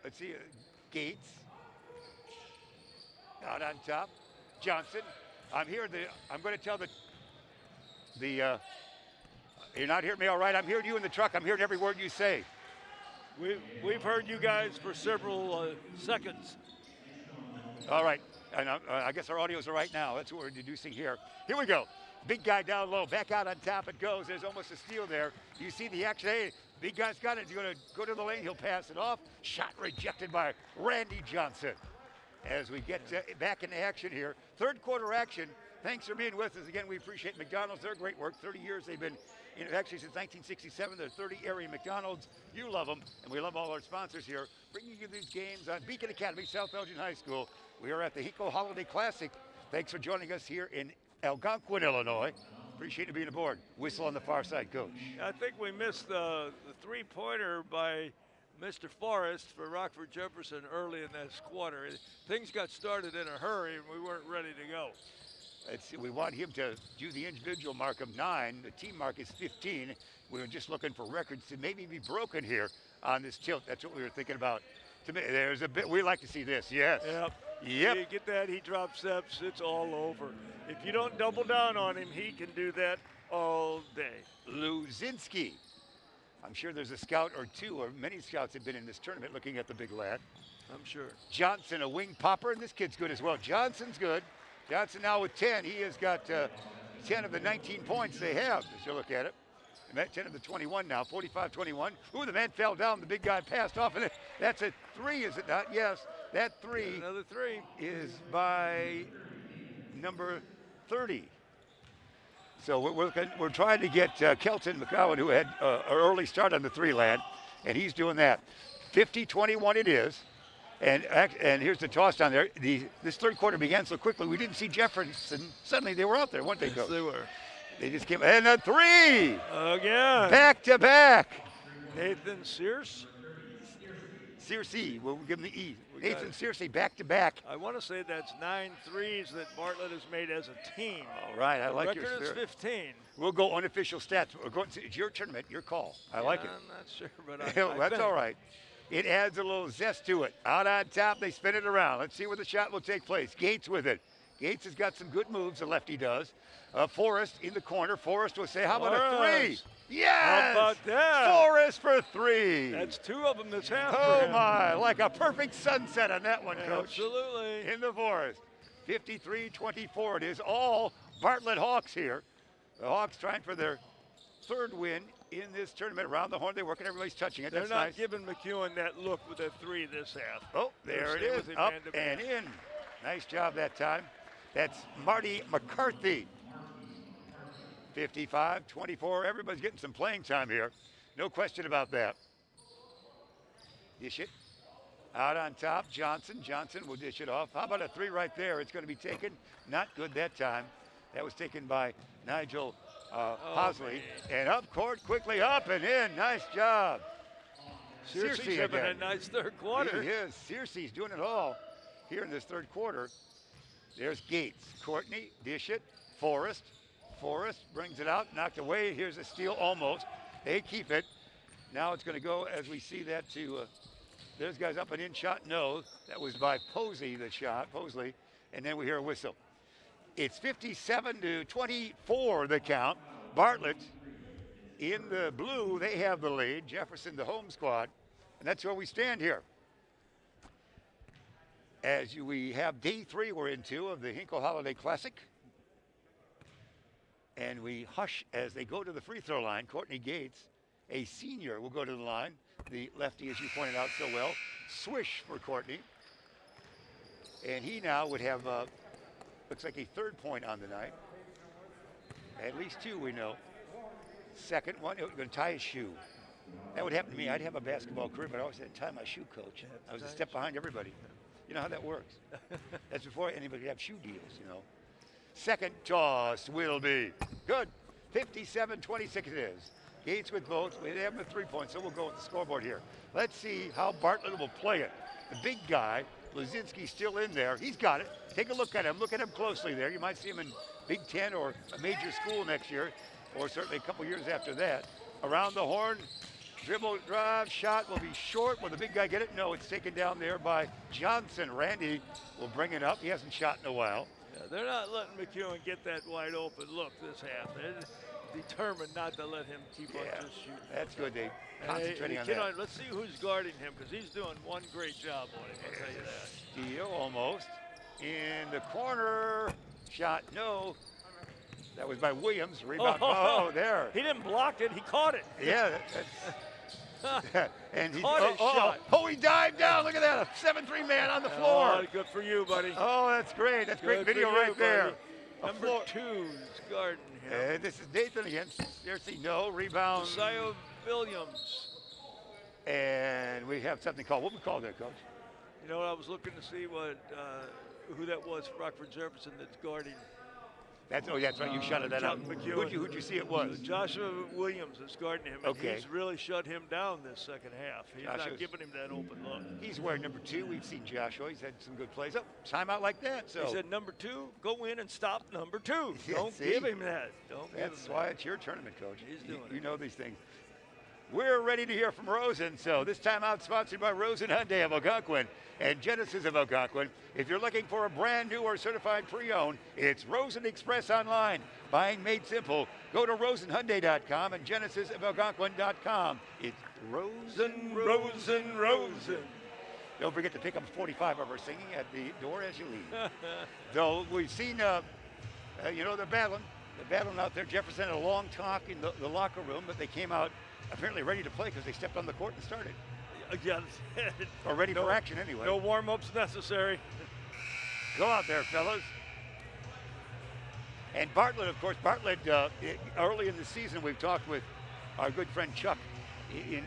Let's see, Gates. Out on top. Johnson. I'm going to tell you're not hearing me all right. I'm hearing you in the truck. I'm hearing every word you say. We've heard you guys for several seconds. All right, and I guess our audios are right now. That's what we're introducing here. Here we go. Big guy down low, back out on top it goes. There's almost a steal there. You see the action. Hey, big guy's got it. He's going to go to the lane. He'll pass it off. Shot rejected by Randy Johnson. As we get back into action here. Third quarter action. Thanks for being with us. Again, we appreciate McDonald's. Their great work. 30 years they've been, actually since 1967, they're 30 area McDonald's. You love them, and we love all our sponsors here. Bringing you these games on Beacon Academy, South Elgin High School. We are at the Hinkle Holiday Classic. Thanks for joining us here in Algonquin, Illinois. Appreciate you being aboard. Whistle on the far side, Coach. I think we missed the three-pointer by Mr. Forrest for Rockford Jefferson early in this quarter. Things got started in a hurry, and we weren't ready to go. We want him to do the individual mark of 9. The team mark is 15. We were just looking for records to maybe be broken here on this tilt. That's what we were thinking about. To me, there's a bit. We like to see this. Yes. Yep. Yep. You get that, he drops steps, it's all over. If you don't double down on him, he can do that all day. Luzinski. I'm sure there's a scout or two, or many scouts have been in this tournament looking at the big lad. I'm sure. Johnson, a wing popper, and this kid's good as well. Johnson's good. Johnson now with 10. He has got 10 of the 19 points they have, as you look at it. 10 of the 21 now, 45-21. Ooh, the man fell down. The big guy passed off, and that's a 3, is it not? Yes, that 3. Another 3 is by number 30. So we're trying to get Kelton McCowan, who had an early start on the 3 land, and he's doing that. 50-21 it is. And here's the toss down there. This third quarter began so quickly, we didn't see Jefferson. Suddenly they were out there, weren't they, Coach? Yes, they were. They just came, and a 3! Again. Back to back. Nathan Searcy. Searcy, we'll give him the E. Nathan Searcy back to back. I want to say that's 9 threes that Bartlett has made as a team. All right, I like your record is spirit. 15. We'll go unofficial stats. It's your tournament, your call. I like it. I'm not sure, but That's all right. It adds a little zest to it. Out on top, they spin it around. Let's see where the shot will take place. Gates with it. Gates has got some good moves, the lefty does. Forrest in the corner. Forrest will say, how about a 3? Yes! How about that? Forrest for 3. That's 2 of them this half. Oh, my. Like a perfect sunset on that one, Coach. Absolutely. In the Forest. 53-24. It is all Bartlett Hawks here. The Hawks trying for their 3rd win in this tournament. Around the horn, they're working. Everybody's touching it. They're That's not nice. giving McEwen that look with a 3 this half. Oh, there it is. Up and in. Nice job that time. That's Marty McCarthy. 55-24. Everybody's getting some playing time here. No question about that. Dish it. Out on top, Johnson. Johnson will dish it off. How about a 3 right there? It's going to be taken. Not good that time. That was taken by Nigel Hosley. And up court, quickly up and in. Nice job. Searcy's having a nice 3rd quarter. He is. Searcy's doing it all here in this 3rd quarter. There's Gates. Courtney, dish it. Forrest brings it out, knocked away. Here's a steal almost. They keep it. Now it's going to go as we see that to, there's guys up and in shot. No, that was by Posley, the shot, Posley. And then we hear a whistle. It's 57-24 the count. Bartlett in the blue, they have the lead. Jefferson, the home squad. And that's where we stand here. We have day 3 we're into of the Hinkle Holiday Classic. And we hush as they go to the free throw line. Courtney Gates a senior, will go to the line. The lefty, as you pointed out so well, swish for Courtney. And he now would have, looks like a 3rd point on the night. At least 2, we know. Second one, going to tie his shoe. That would happen to me. I'd have a basketball career, but I always had to tie my shoe, coach. I was a step behind everybody. You know how that works. That's before anybody could have shoe deals, you know. Second toss will be good. 57-26 it is. Gates with both. They have him at 3 points, so we'll go with the scoreboard here. Let's see how Bartlett will play it. The big guy, Lazinski's still in there. He's got it. Take a look at him. Look at him closely there. You might see him in Big Ten or a major school next year, or certainly a couple years after that. Around the horn, dribble, drive, shot will be short. Will the big guy get it? No, it's taken down there by Johnson. Randy will bring it up. He hasn't shot in a while. Yeah, they're not letting McEwen get that wide open look this half. They're determined not to let him keep on just shooting. That's good. They concentrating on that. Let's see who's guarding him, because he's doing one great job on him, I'll tell you that. Steal almost. In the corner. Shot, no. That was by Williams. Rebound. Oh, there. He didn't block it. He caught it. Yeah. And he shot. He dived down. Look at that. A 7-3 man on the floor. Oh, good for you, buddy. Oh, that's great. That's great video you, right there. Number 2's guarding him. And this is Nathan again. Seriously, no. Rebound. Josiah Williams. And we have something called, what we call that, Coach? You know, I was looking to see who that was for Rockford Jefferson that's guarding. That's right. You shut that out. Who'd you see it was? Joshua Williams is guarding him. And okay. He's really shut him down this second half. He's not giving him that open look. He's wearing number 2. We've seen Joshua. He's had some good plays. Oh, timeout like that. So he said, number 2, go in and stop number 2. Yeah, Don't give him that. That's why it's your tournament, Coach. He's doing it. You know these things. We're ready to hear from Rosen. So this timeout sponsored by Rosen Hyundai of Algonquin and Genesis of Algonquin. If you're looking for a brand new or certified pre-owned, it's Rosen Express online. Buying made simple. Go to rosenhyundai.com and genesisofalgonquin.com. It's Rosen. Don't forget to pick up 45 of our singing at the door as you leave. Though we've seen, they're battling. They're battling out there. Jefferson had a long talk in the locker room, but they came out apparently ready to play because they stepped on the court and started. Again, or ready for action anyway. No warm-ups necessary. Go out there, fellas. And Bartlett, of course, early in the season, we've talked with our good friend Chuck in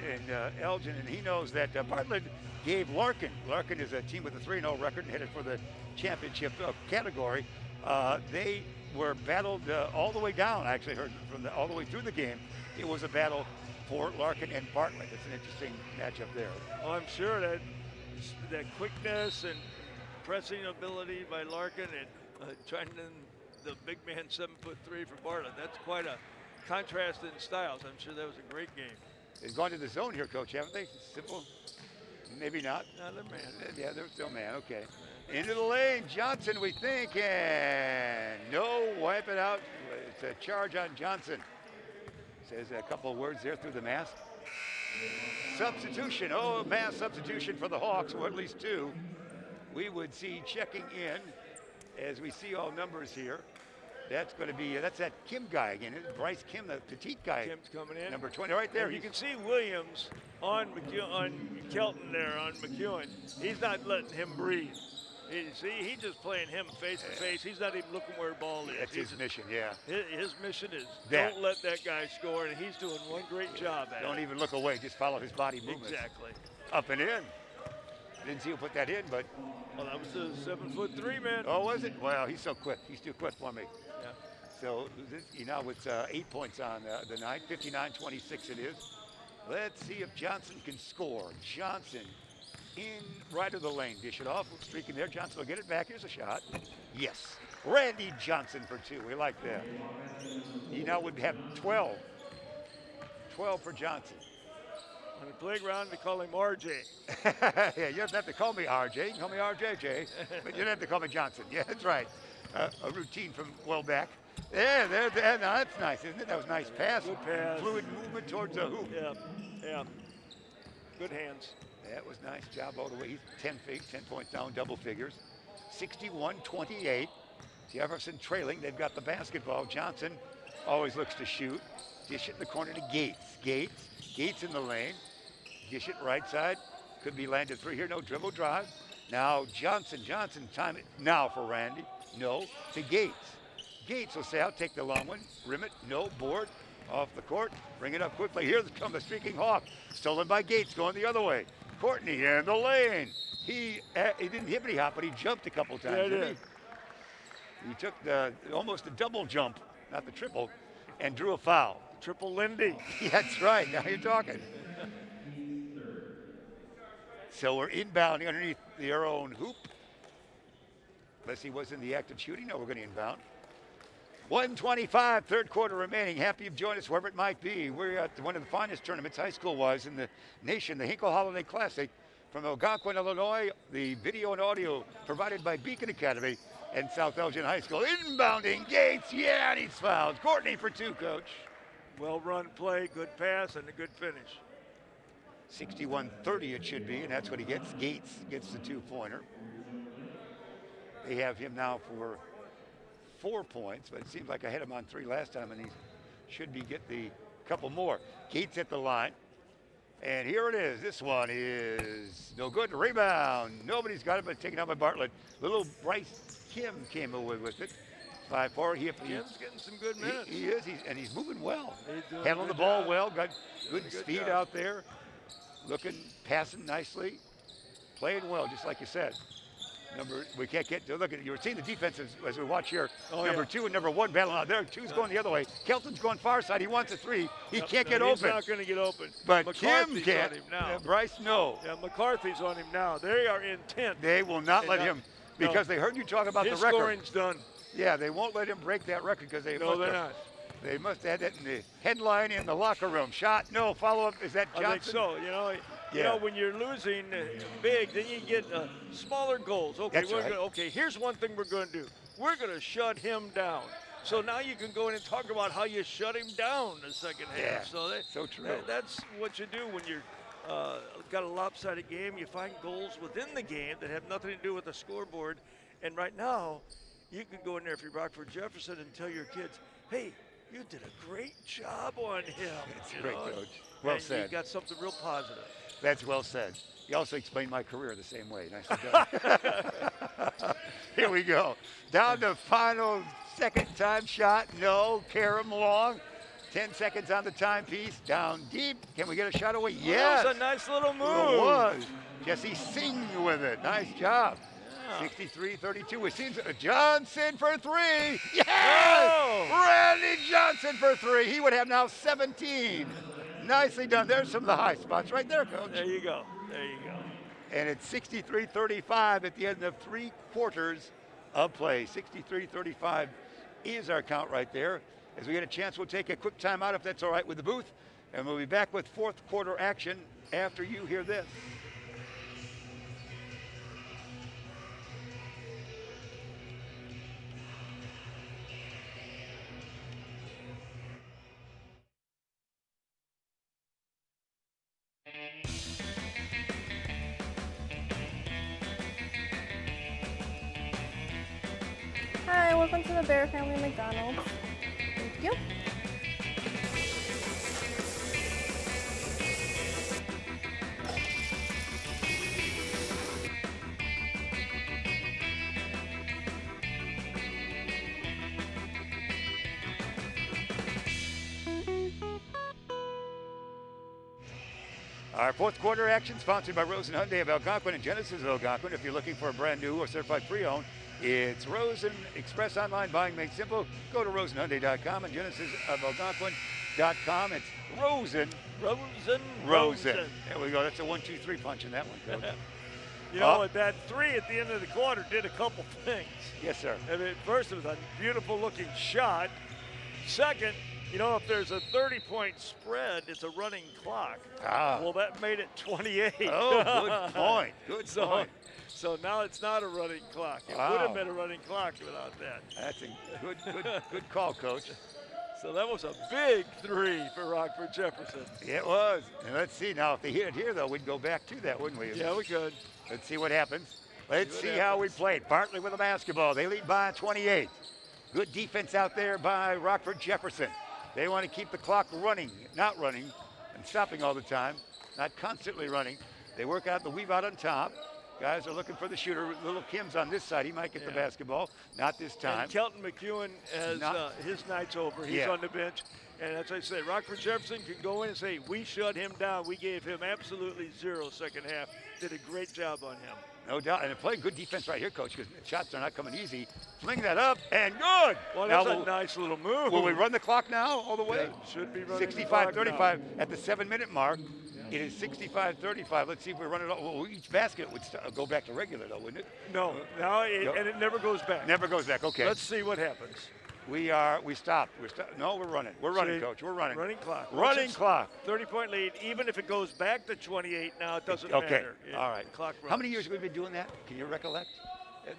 Elgin, and he knows that Bartlett gave Larkin. Larkin is a team with a 3-0 record and headed for the championship category. They were battled all the way down, I actually heard all the way through the game. It was a battle for Larkin and Bartlett. It's an interesting matchup there. Oh, I'm sure that quickness and pressing ability by Larkin and trying to the big man 7'3" for Bartlett. That's quite a contrast in styles. I'm sure that was a great game. They've gone to the zone here, Coach, haven't they? Simple. Maybe not. No, they're man. Yeah, they're still man. Okay. Into the lane, Johnson, we think, and no, wipe it out. It's a charge on Johnson. Says a couple of words there through the mask. Substitution, mass substitution for the Hawks, or at least 2. We would see checking in as we see all numbers here. That's going to be, that's that Kim guy again, Bryce Kim, the petite guy. Kim's coming in. Number 20, right there. And you can see Williams on Kelton there on McEwen. He's not letting him breathe. He's just playing him face to face. He's not even looking where the ball is. That's his mission, yeah. His mission is don't let that guy score, and he's doing one great job at it. Don't even look away. Just follow his body movements. Exactly. Up and in. Didn't see who put that in, but. Well, that was the 7'3" man. Oh, was it? Well, he's so quick. He's too quick for me. Yeah. So, with 8 points on the night, 59-26 it is. Let's see if Johnson can score. Johnson in right of the lane. Dish it off. Streaking there. Johnson will get it back. Here's a shot. Yes. Randy Johnson for 2. We like that. He now would have 12. 12 for Johnson. On the playground, they call him RJ. Yeah, you don't have to call me RJ. You can call me RJJ, but you don't have to call me Johnson. Yeah, that's right. A routine from well back. Yeah, there. Now that's nice, isn't it? That was a nice pass. Good pass. Fluid movement towards the hoop. Yeah. Good hands. That was nice job all the way. He's 10 points down, double figures. 61-28. Jefferson trailing. They've got the basketball. Johnson always looks to shoot. Dish it in the corner to Gates. Gates in the lane. Dish it right side. Could be landed through here. No, dribble drive. Now Johnson, time it now for Randy. No, to Gates. Gates will say, I'll take the long one. Rim it, no, board, off the court. Bring it up quickly. Here comes the streaking Hawk. Stolen by Gates, going the other way. Courtney in the lane. He didn't hippity hop, but he jumped a couple times, Yeah, didn't he? He took almost a double jump, not the triple, and drew a foul. Triple Lindy. That's right, now you're talking. So we're inbounding underneath their own hoop. Unless he was in the act of shooting. No, we're going to inbound. 1:25, third quarter remaining. Happy you've joined us wherever it might be. We're at one of the finest tournaments, high school-wise, in the nation, the Hinkle Holiday Classic from Algonquin, Illinois. The video and audio provided by Beacon Academy and South Elgin High School. Inbounding Gates, yeah, and he's fouled. Courtney for 2, Coach. Well-run play, good pass, and a good finish. 61-30 it should be, and that's what he gets. Gates gets the 2-pointer. They have him now for 4 points, but it seems like I had him on 3 last time, and he should be get the couple more. Gates at the line, and here it is. This one is no good. Rebound. Nobody's got it, but taken out by Bartlett. Little Bryce Kim came away with it. 5-4. Kim's getting some good minutes. He is, and he's moving well. He's doing Handling a the good ball job. well, got good Good speed job. out there. Looking, passing nicely, playing well, just like you said. We can't get to look at. You're seeing the defenses as we watch here. Oh, number yeah. 2 and number 1 battling out there. 2's going the other way. Kelton's going far side. He wants a 3. He can't get He's open. not going to get open. But McCarthy's Kim can't. on him now. Bryce, no. Yeah, McCarthy's on him now. They are intent. They will not And let not- him because they heard you talk about His the record. scoring's done. Yeah, they won't let him break that record because they No, must they're have, not. They must have had that in the headline in the locker room. Shot, no. Follow up. Is that Johnson? I think so. You Yeah. know, when you're losing big, then you get smaller goals. Okay, That's right. Okay, here's one thing we're going to do. We're going to shut him down. So now you can go in and talk about how you shut him down the second half. Yeah, So so true. That's what you do when you're got a lopsided game. You find goals within the game that have nothing to do with the scoreboard. And right now, you can go in there if you're Rockford Jefferson and tell your kids, hey, you did a great job on him. That's you great, know? Coach. Well And said. You got something real positive. That's well said. You also explained my career the same way. Nicely done. Here we go. Down to final second time shot. No. Karam long. 10 seconds on the timepiece. Down deep. Can we get a shot away? Yes. That was a nice little move. It was. Jesse Singh with it. Nice job. 63-32. We've seen Johnson for 3. Yes! Oh! Randy Johnson for 3. He would have now 17. Nicely done. There's some of the high spots right there, Coach. There you go. There you go. And it's 63-35 at the end of 3 quarters of play. 63-35 is our count right there. As we get a chance, we'll take a quick timeout if that's all right with the booth. And we'll be back with 4th quarter action after you hear this. Hi, welcome to the Bear Family McDonald's. Thank you. Our 4th quarter action sponsored by Rosen Hyundai of Algonquin and Genesis of Algonquin. If you're looking for a brand new or certified pre-owned, it's Rosen Express Online Buying Made Simple. Go to rosenhyundai.com and genesisofalgonquin.com. It's Rosen. There we go. That's a 1-2-3 punch in that one, Coach. You know what? That 3 at the end of the quarter did a couple things. Yes, sir. I mean, first, it was a beautiful looking shot. Second, you know, if there's a 30-point spread, it's a running clock. Ah. Well, that made it 28. Oh, good point. Good point. So now it's not a running clock. It Wow. would have been a running clock without that. That's a good call, Coach. So that was a big 3 for Rockford Jefferson. It was. And let's see now. If they hit it here, though, we'd go back to that, wouldn't we? Yeah, we could. Let's see what happens. Let's what see how we happens. played. Bartlett with the basketball. They lead by 28. Good defense out there by Rockford Jefferson. They want to keep the clock running, not running and stopping all the time, not constantly running. They work out the weave out on top. Guys are looking for the shooter. Little Kim's on this side. He might get the basketball. Not this time. And Kelton McEwen has his night's over. He's on the bench. And as I said, Rockford Jefferson can go in and say, we shut him down. We gave him absolutely zero second half. Did a great job on him. No doubt. And they're playing good defense right here, Coach, because shots are not coming easy. Fling that up, and good. Well, that's a nice little move. Will we run the clock now all the way? Yeah, should be running 65-35 at the 7-minute mark. It is 65-35. Let's see if we run it all. Well, each basket would go back to regular, though, wouldn't it? No, and it never goes back. Never goes back, okay. Let's see what happens. We stopped. No, we're running. We're running, Coach. We're running. Running clock. Running clock. 30-point lead. Even if it goes back to 28 now, it doesn't okay. matter. All right. Clock runs. How many years have we been doing that? Can you recollect?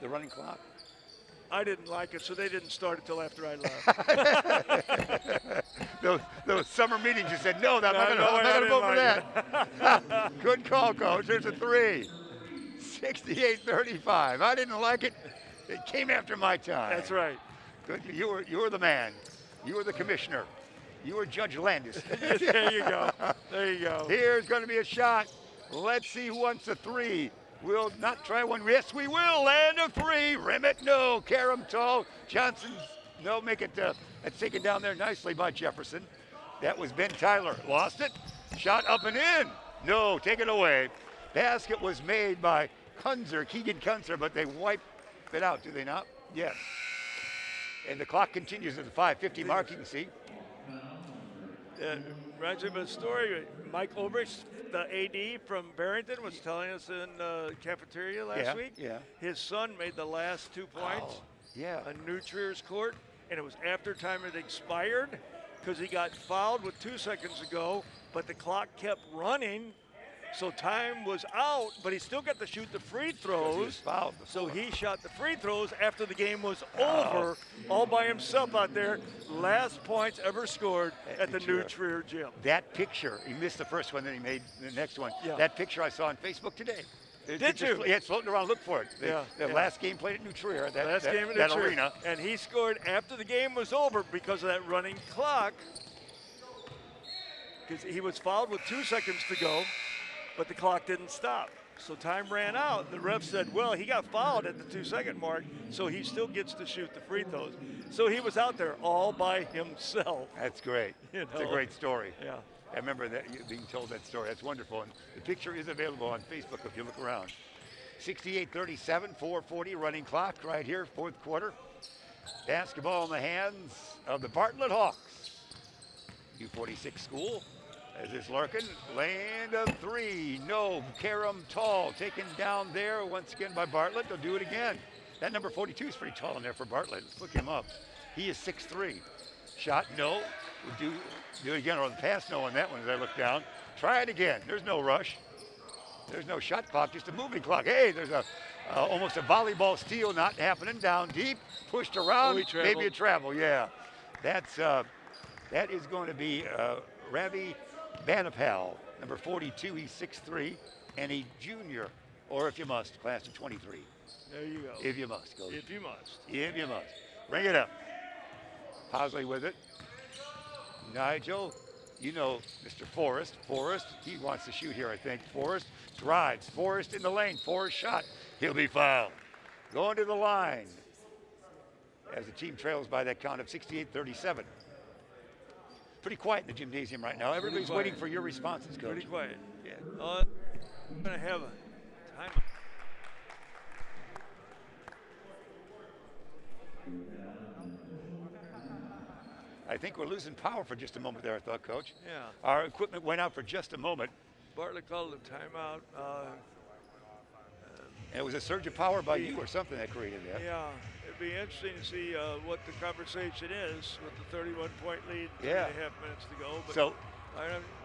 The running clock? I didn't like it, so they didn't start until after I left. those summer meetings, you said, no, I'm not going to vote for that. Good call, Coach. There's a three. 68-35. I didn't like it. It came after my time. That's right. Good. You were the man. You were the commissioner. You were Judge Landis. There you go. There you go. Here's going to be a shot. Let's see who wants a three. We'll not try one. Yes, we will. Land a three. Rimmet, no. Karam tall. Johnson, no. Make it. That's taken down there nicely by Jefferson. That was Ben Tyler. Lost it. Shot up and in. No. Take it away. Basket was made by Keegan Kunzer, but they wipe it out, do they not? Yes. And the clock continues at the 5:50 mark, you can see. Reminds me of a story. Mike Obrich, the AD from Barrington, was telling us in the cafeteria last week. Yeah. His son made the last 2 points. On New Trier's court, and it was after time had expired because he got fouled with 2 seconds to go, but the clock kept running. So time was out, but he still got to shoot the free throws. So he shot the free throws after the game was over, all by himself out there. Last points ever scored at the New Trier gym. That picture, he missed the first one, then he made the next one. Yeah. That picture I saw on Facebook today. Did you? Yeah, it's floating around. Look for it. The last game played at New Trier. That arena. And he scored after the game was over because of that running clock. Because he was fouled with 2 seconds to go. But the clock didn't stop. So time ran out. The ref said, well, he got fouled at the 2-second mark, so he still gets to shoot the free throws. So he was out there all by himself. That's great. It's a great story. Yeah. I remember that being told that story. That's wonderful. And the picture is available on Facebook if you look around. 68-37, 4:40 running clock right here, fourth quarter. Basketball in the hands of the Bartlett Hawks. U46 school. As is Larkin, land of three, no. Karam tall, taken down there once again by Bartlett. They'll do it again. That number 42 is pretty tall in there for Bartlett. Let's look him up. He is 6'3". Shot, no. We'll do it again, or the pass, no on that one as I look down. Try it again. There's no rush. There's no shot clock, just a moving clock. Hey, there's almost a volleyball steal not happening. Down deep, pushed around, maybe a travel, yeah. That is going to be Ravi Banapal, number 42, he's 6'3", and a junior, or if you must, class of 23. There you go. If you must, Coach. If you must. If you must. Bring it up. Posley with it. Nigel, you know Mr. Forrest. Forrest, he wants to shoot here, I think. Forrest drives. Forrest in the lane. Forrest shot. He'll be fouled. Going to the line as the team trails by that count of 68-37. Pretty quiet in the gymnasium right now. Everybody's waiting for your responses, Coach. Pretty quiet. Yeah. I'm going to have a timeout. I think we're losing power for just a moment there, I thought, Coach. Yeah. Our equipment went out for just a moment. Bartlett called a timeout. And it was a surge of power by you or something that created that. Yeah. It'd be interesting to see what the conversation is with the 31-point lead, 3.5 minutes to go. But so,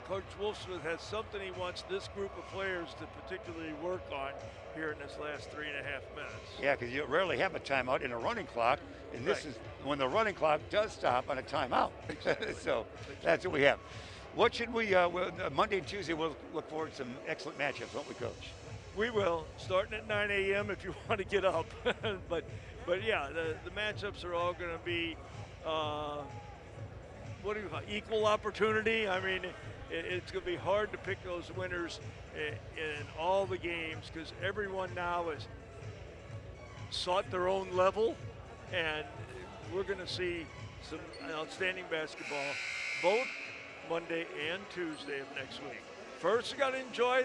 Coach Wolfsmith has something he wants this group of players to particularly work on here in this last 3.5 minutes. Yeah, because you rarely have a timeout in a running clock, and this is when the running clock does stop on a timeout. Exactly. So that's what we have. What should we, Monday and Tuesday, we'll look forward to some excellent matchups, won't we, Coach? We will, starting at 9 a.m. if you want to get up. But yeah, the matchups are all going to be what do you call it, equal opportunity. I mean, it's going to be hard to pick those winners in all the games because everyone now has sought their own level, and we're going to see some outstanding basketball both Monday and Tuesday of next week. First, you got to enjoy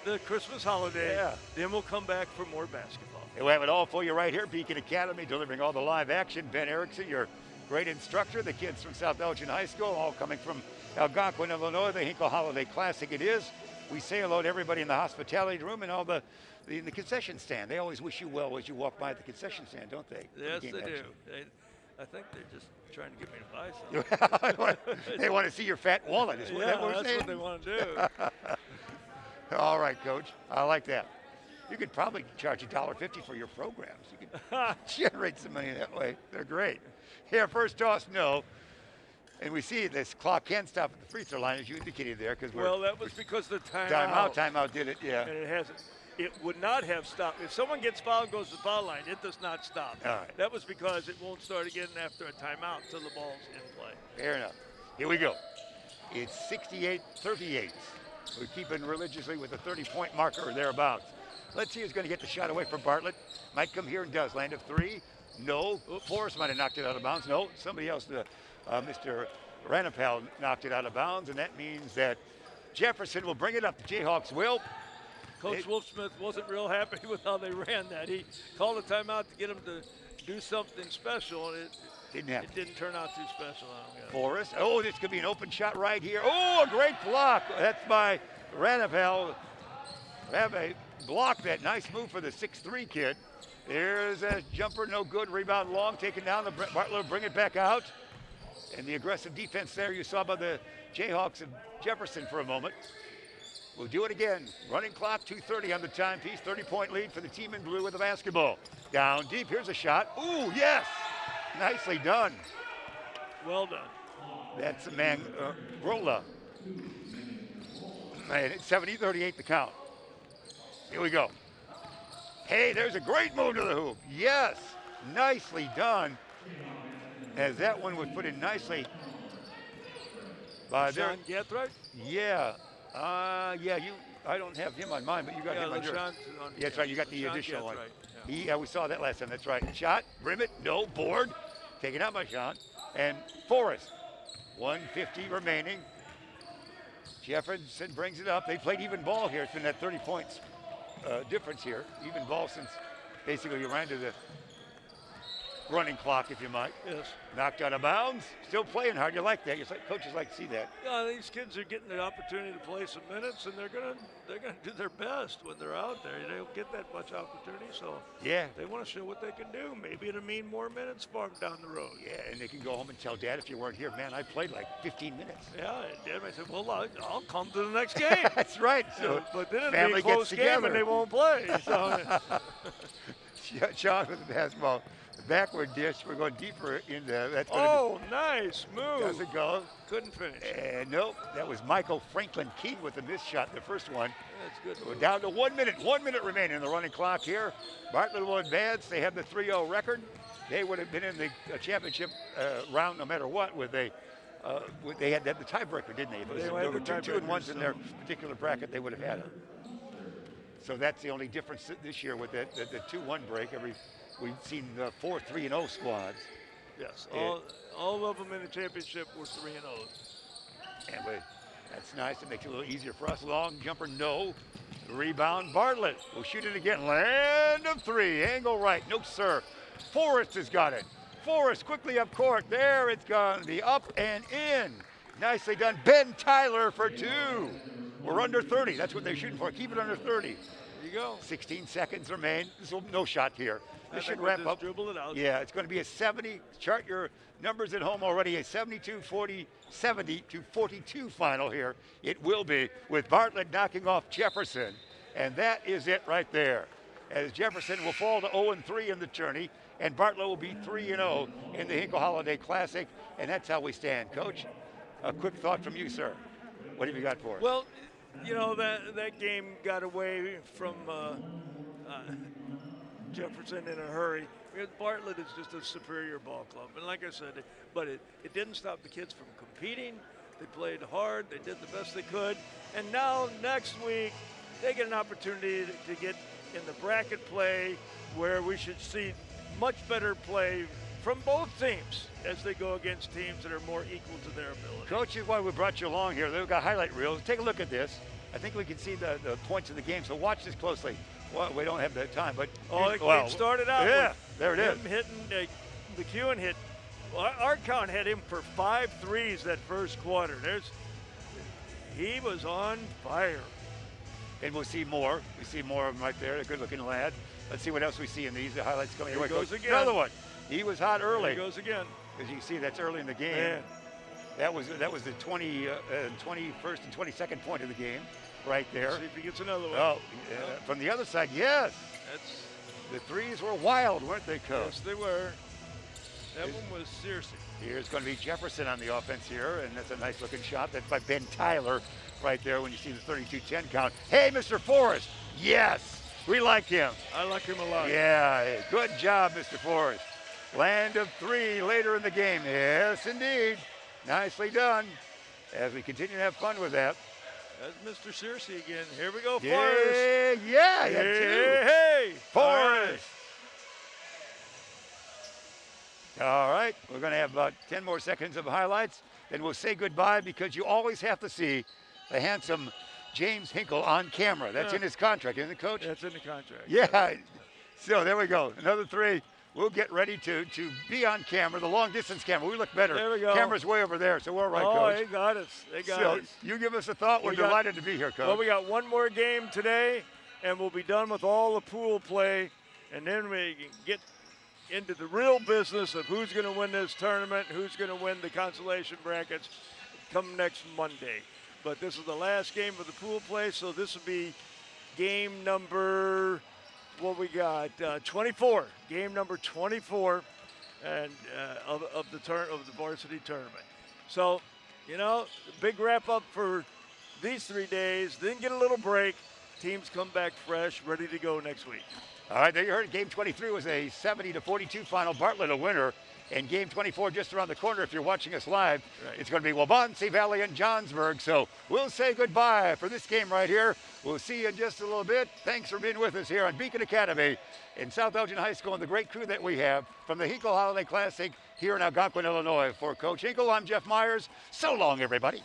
the Christmas holiday. Yeah. Then we'll come back for more basketball. We'll have it all for you right here. Beacon Academy delivering all the live action. Ben Erickson, your great instructor. The kids from South Elgin High School, all coming from Algonquin, Illinois. The Hinkle Holiday Classic it is. We say hello to everybody in the hospitality room and all in the concession stand. They always wish you well as you walk by the concession stand, don't they? Yes, they do. I think they're just trying to get me to buy something. They want to see your fat wallet. Is what Yeah, we're that's saying? what they want to do. All right, Coach. I like that. You could probably charge $1.50 for your programs. You could generate some money that way. They're great. Yeah, first toss, no. And we see this clock can stop at the free throw line, as you indicated there, because Well, that was because the timeout. Timeout did it, yeah. And it hasn't. It would not have stopped. If someone gets fouled, goes to the foul line, it does not stop. All right. That was because it won't start again after a timeout until the ball's in play. Fair enough. Here we go. It's 68-38. We're keeping religiously with a 30-point marker or thereabouts. Let's see who's going to get the shot away from Bartlett. Might come here and does. Land of three. No. Forrest might have knocked it out of bounds. No. Somebody else, Mr. Ranapal, knocked it out of bounds, and that means that Jefferson will bring it up. The Jayhawks will. Coach Wolfsmith wasn't real happy with how they ran that. He called a timeout to get them to do something special, and it didn't turn out too special. I don't guess. Forrest. Oh, this could be an open shot right here. Oh, a great block. That's by Ranapal. Have blocked that. Nice move for the 6'3" kid. There's a jumper, no good. Rebound long, taken down. The Bartlett will bring it back out. And the aggressive defense there you saw by the Jayhawks of Jefferson for a moment. We'll do it again. Running clock, 2:30 on the timepiece. 30-point lead for the team in blue with the basketball. Down deep, here's a shot. Ooh, yes! Nicely done. Well done. That's the man, Rolla. And it's 70-38 the count. Here we go. Hey, there's a great move to the hoop. Yes, nicely done. As that one was put in nicely by Sean Gethright? Yeah. I don't have him on mine, but you got him on yours. Yeah, that's right, you got the additional one. Yeah, we saw that last time, that's right. Shot, rim it, no, board. Taken out by Sean. And Forrest, 150 remaining. Jefferson brings it up. They played even ball here. It's been that 30 points difference here. Even ball since basically you ran to the running clock, if you might. Yes. Knocked out of bounds. Still playing hard. You like that. Coaches like to see that. Yeah, these kids are getting the opportunity to play some minutes, and they're gonna do their best when they're out there. They don't get that much opportunity, so yeah, they want to show what they can do. Maybe it'll mean more minutes for them down the road. Yeah, and they can go home and tell Dad, if you weren't here, man, I played like 15 minutes. Yeah, and Dad might say, well, I'll come to the next game. That's right. So but then it'll family be a close gets game together and they won't play. So. Sean with the basketball. Backward dish. We're going deeper into that. Nice move. Does it go? Couldn't finish. And nope, that was Michael Franklin Keene with the missed shot, the first one. That's good. We're down to 1 minute. 1 minute remaining in the running clock here. Bartlett will advance. They have the 3-0 record. They would have been in the championship round no matter what. They had the tiebreaker, didn't they? If there were 2 2-1s in their particular bracket, they would have had it. So that's the only difference this year with the 2-1 break. We've seen the 4 3-0 squads. Yes, all of them in the championship were 3-0. And that's nice. It makes it a little easier for us. Long jumper, no. Rebound, Bartlett will shoot it again. Land of three. Angle right. No, sir. Forrest has got it. Forrest quickly up court. There it's gone. The up and in. Nicely done. Ben Tyler for 2. We're under 30. That's what they're shooting for. Keep it under 30. There you go. 16 seconds remain. No shot here. This should wrap up. Dribble it out. Yeah, it's going to be a 70. Chart your numbers at home already. A 70-42 final here. It will be with Bartlett knocking off Jefferson. And that is it right there. As Jefferson will fall to 0-3 in the tourney. And Bartlett will be 3-0 in the Hinkle Holiday Classic. And that's how we stand. Coach, a quick thought from you, sir. What have you got for us? Well, you know, that game got away from Jefferson in a hurry. Because Bartlett is just a superior ball club. And like I said, but it didn't stop the kids from competing. They played hard. They did the best they could. And now next week, they get an opportunity to get in the bracket play where we should see much better play from both teams as they go against teams that are more equal to their ability. Coach, is why we brought you along here. They've got highlight reels. Take a look at this. I think we can see the points of the game, so watch this closely. Well, we don't have the time, but It started out with there it is. him hitting McEwen hit. Well, our count had him for 5 threes that first quarter. He was on fire. And we'll see more. We see more of him right there. A good-looking lad. Let's see what else we see in these. The highlights coming There your he way. goes Coach. again. Another one. He was hot early. There he goes again. As you can see, that's early in the game. Man. That was the 21st and 22nd point of the game, right there. See if he gets another one. Oh, from the other side, yes. That's The threes were wild, weren't they, Coach? yes, they were. That one was seriously. Here's going to be Jefferson on the offense here, and that's a nice-looking shot. That's by Ben Tyler right there when you see the 32-10 count. Hey, Mr. Forrest. Yes, we like him. I like him a lot. Yeah, good job, Mr. Forrest. Land of 3 later in the game. Yes, indeed. Nicely done. As we continue to have fun with that. That's Mr. Searcy again. Here we go, Forrest. Yeah, Hey, yeah, hey, Forrest. All right, we're going to have about 10 more seconds of highlights. Then we'll say goodbye because you always have to see the handsome James Hinkle on camera. That's in his contract, isn't it, Coach? That's in the contract. Yeah. So there we go. Another 3. We'll get ready to be on camera, the long-distance camera. We look better. There we go. Camera's way over there, so we're all right, Oh, Coach. they got us. They got So us. you give us a thought. We're delighted to be here, Coach. Well, we got one more game today, and we'll be done with all the pool play, and then we can get into the real business of who's going to win this tournament, who's going to win the consolation brackets come next Monday. But this is the last game of the pool play, so this will be game number, what we got, 24. Game number 24 and of the varsity tournament. So, big wrap up for these 3 days. Then get a little break. Teams come back fresh, ready to go next week. All right, there you heard it. Game 23 was a 70-42 final. Bartlett a winner. And game 24 just around the corner if you're watching us live. Right. It's going to be Waubonsee Valley and Johnsburg. So we'll say goodbye for this game right here. We'll see you in just a little bit. Thanks for being with us here on Beacon Academy in South Elgin High School and the great crew that we have from the Hinkle Holiday Classic here in Algonquin, Illinois. For Coach Hinkle, I'm Jeff Myers. So long, everybody.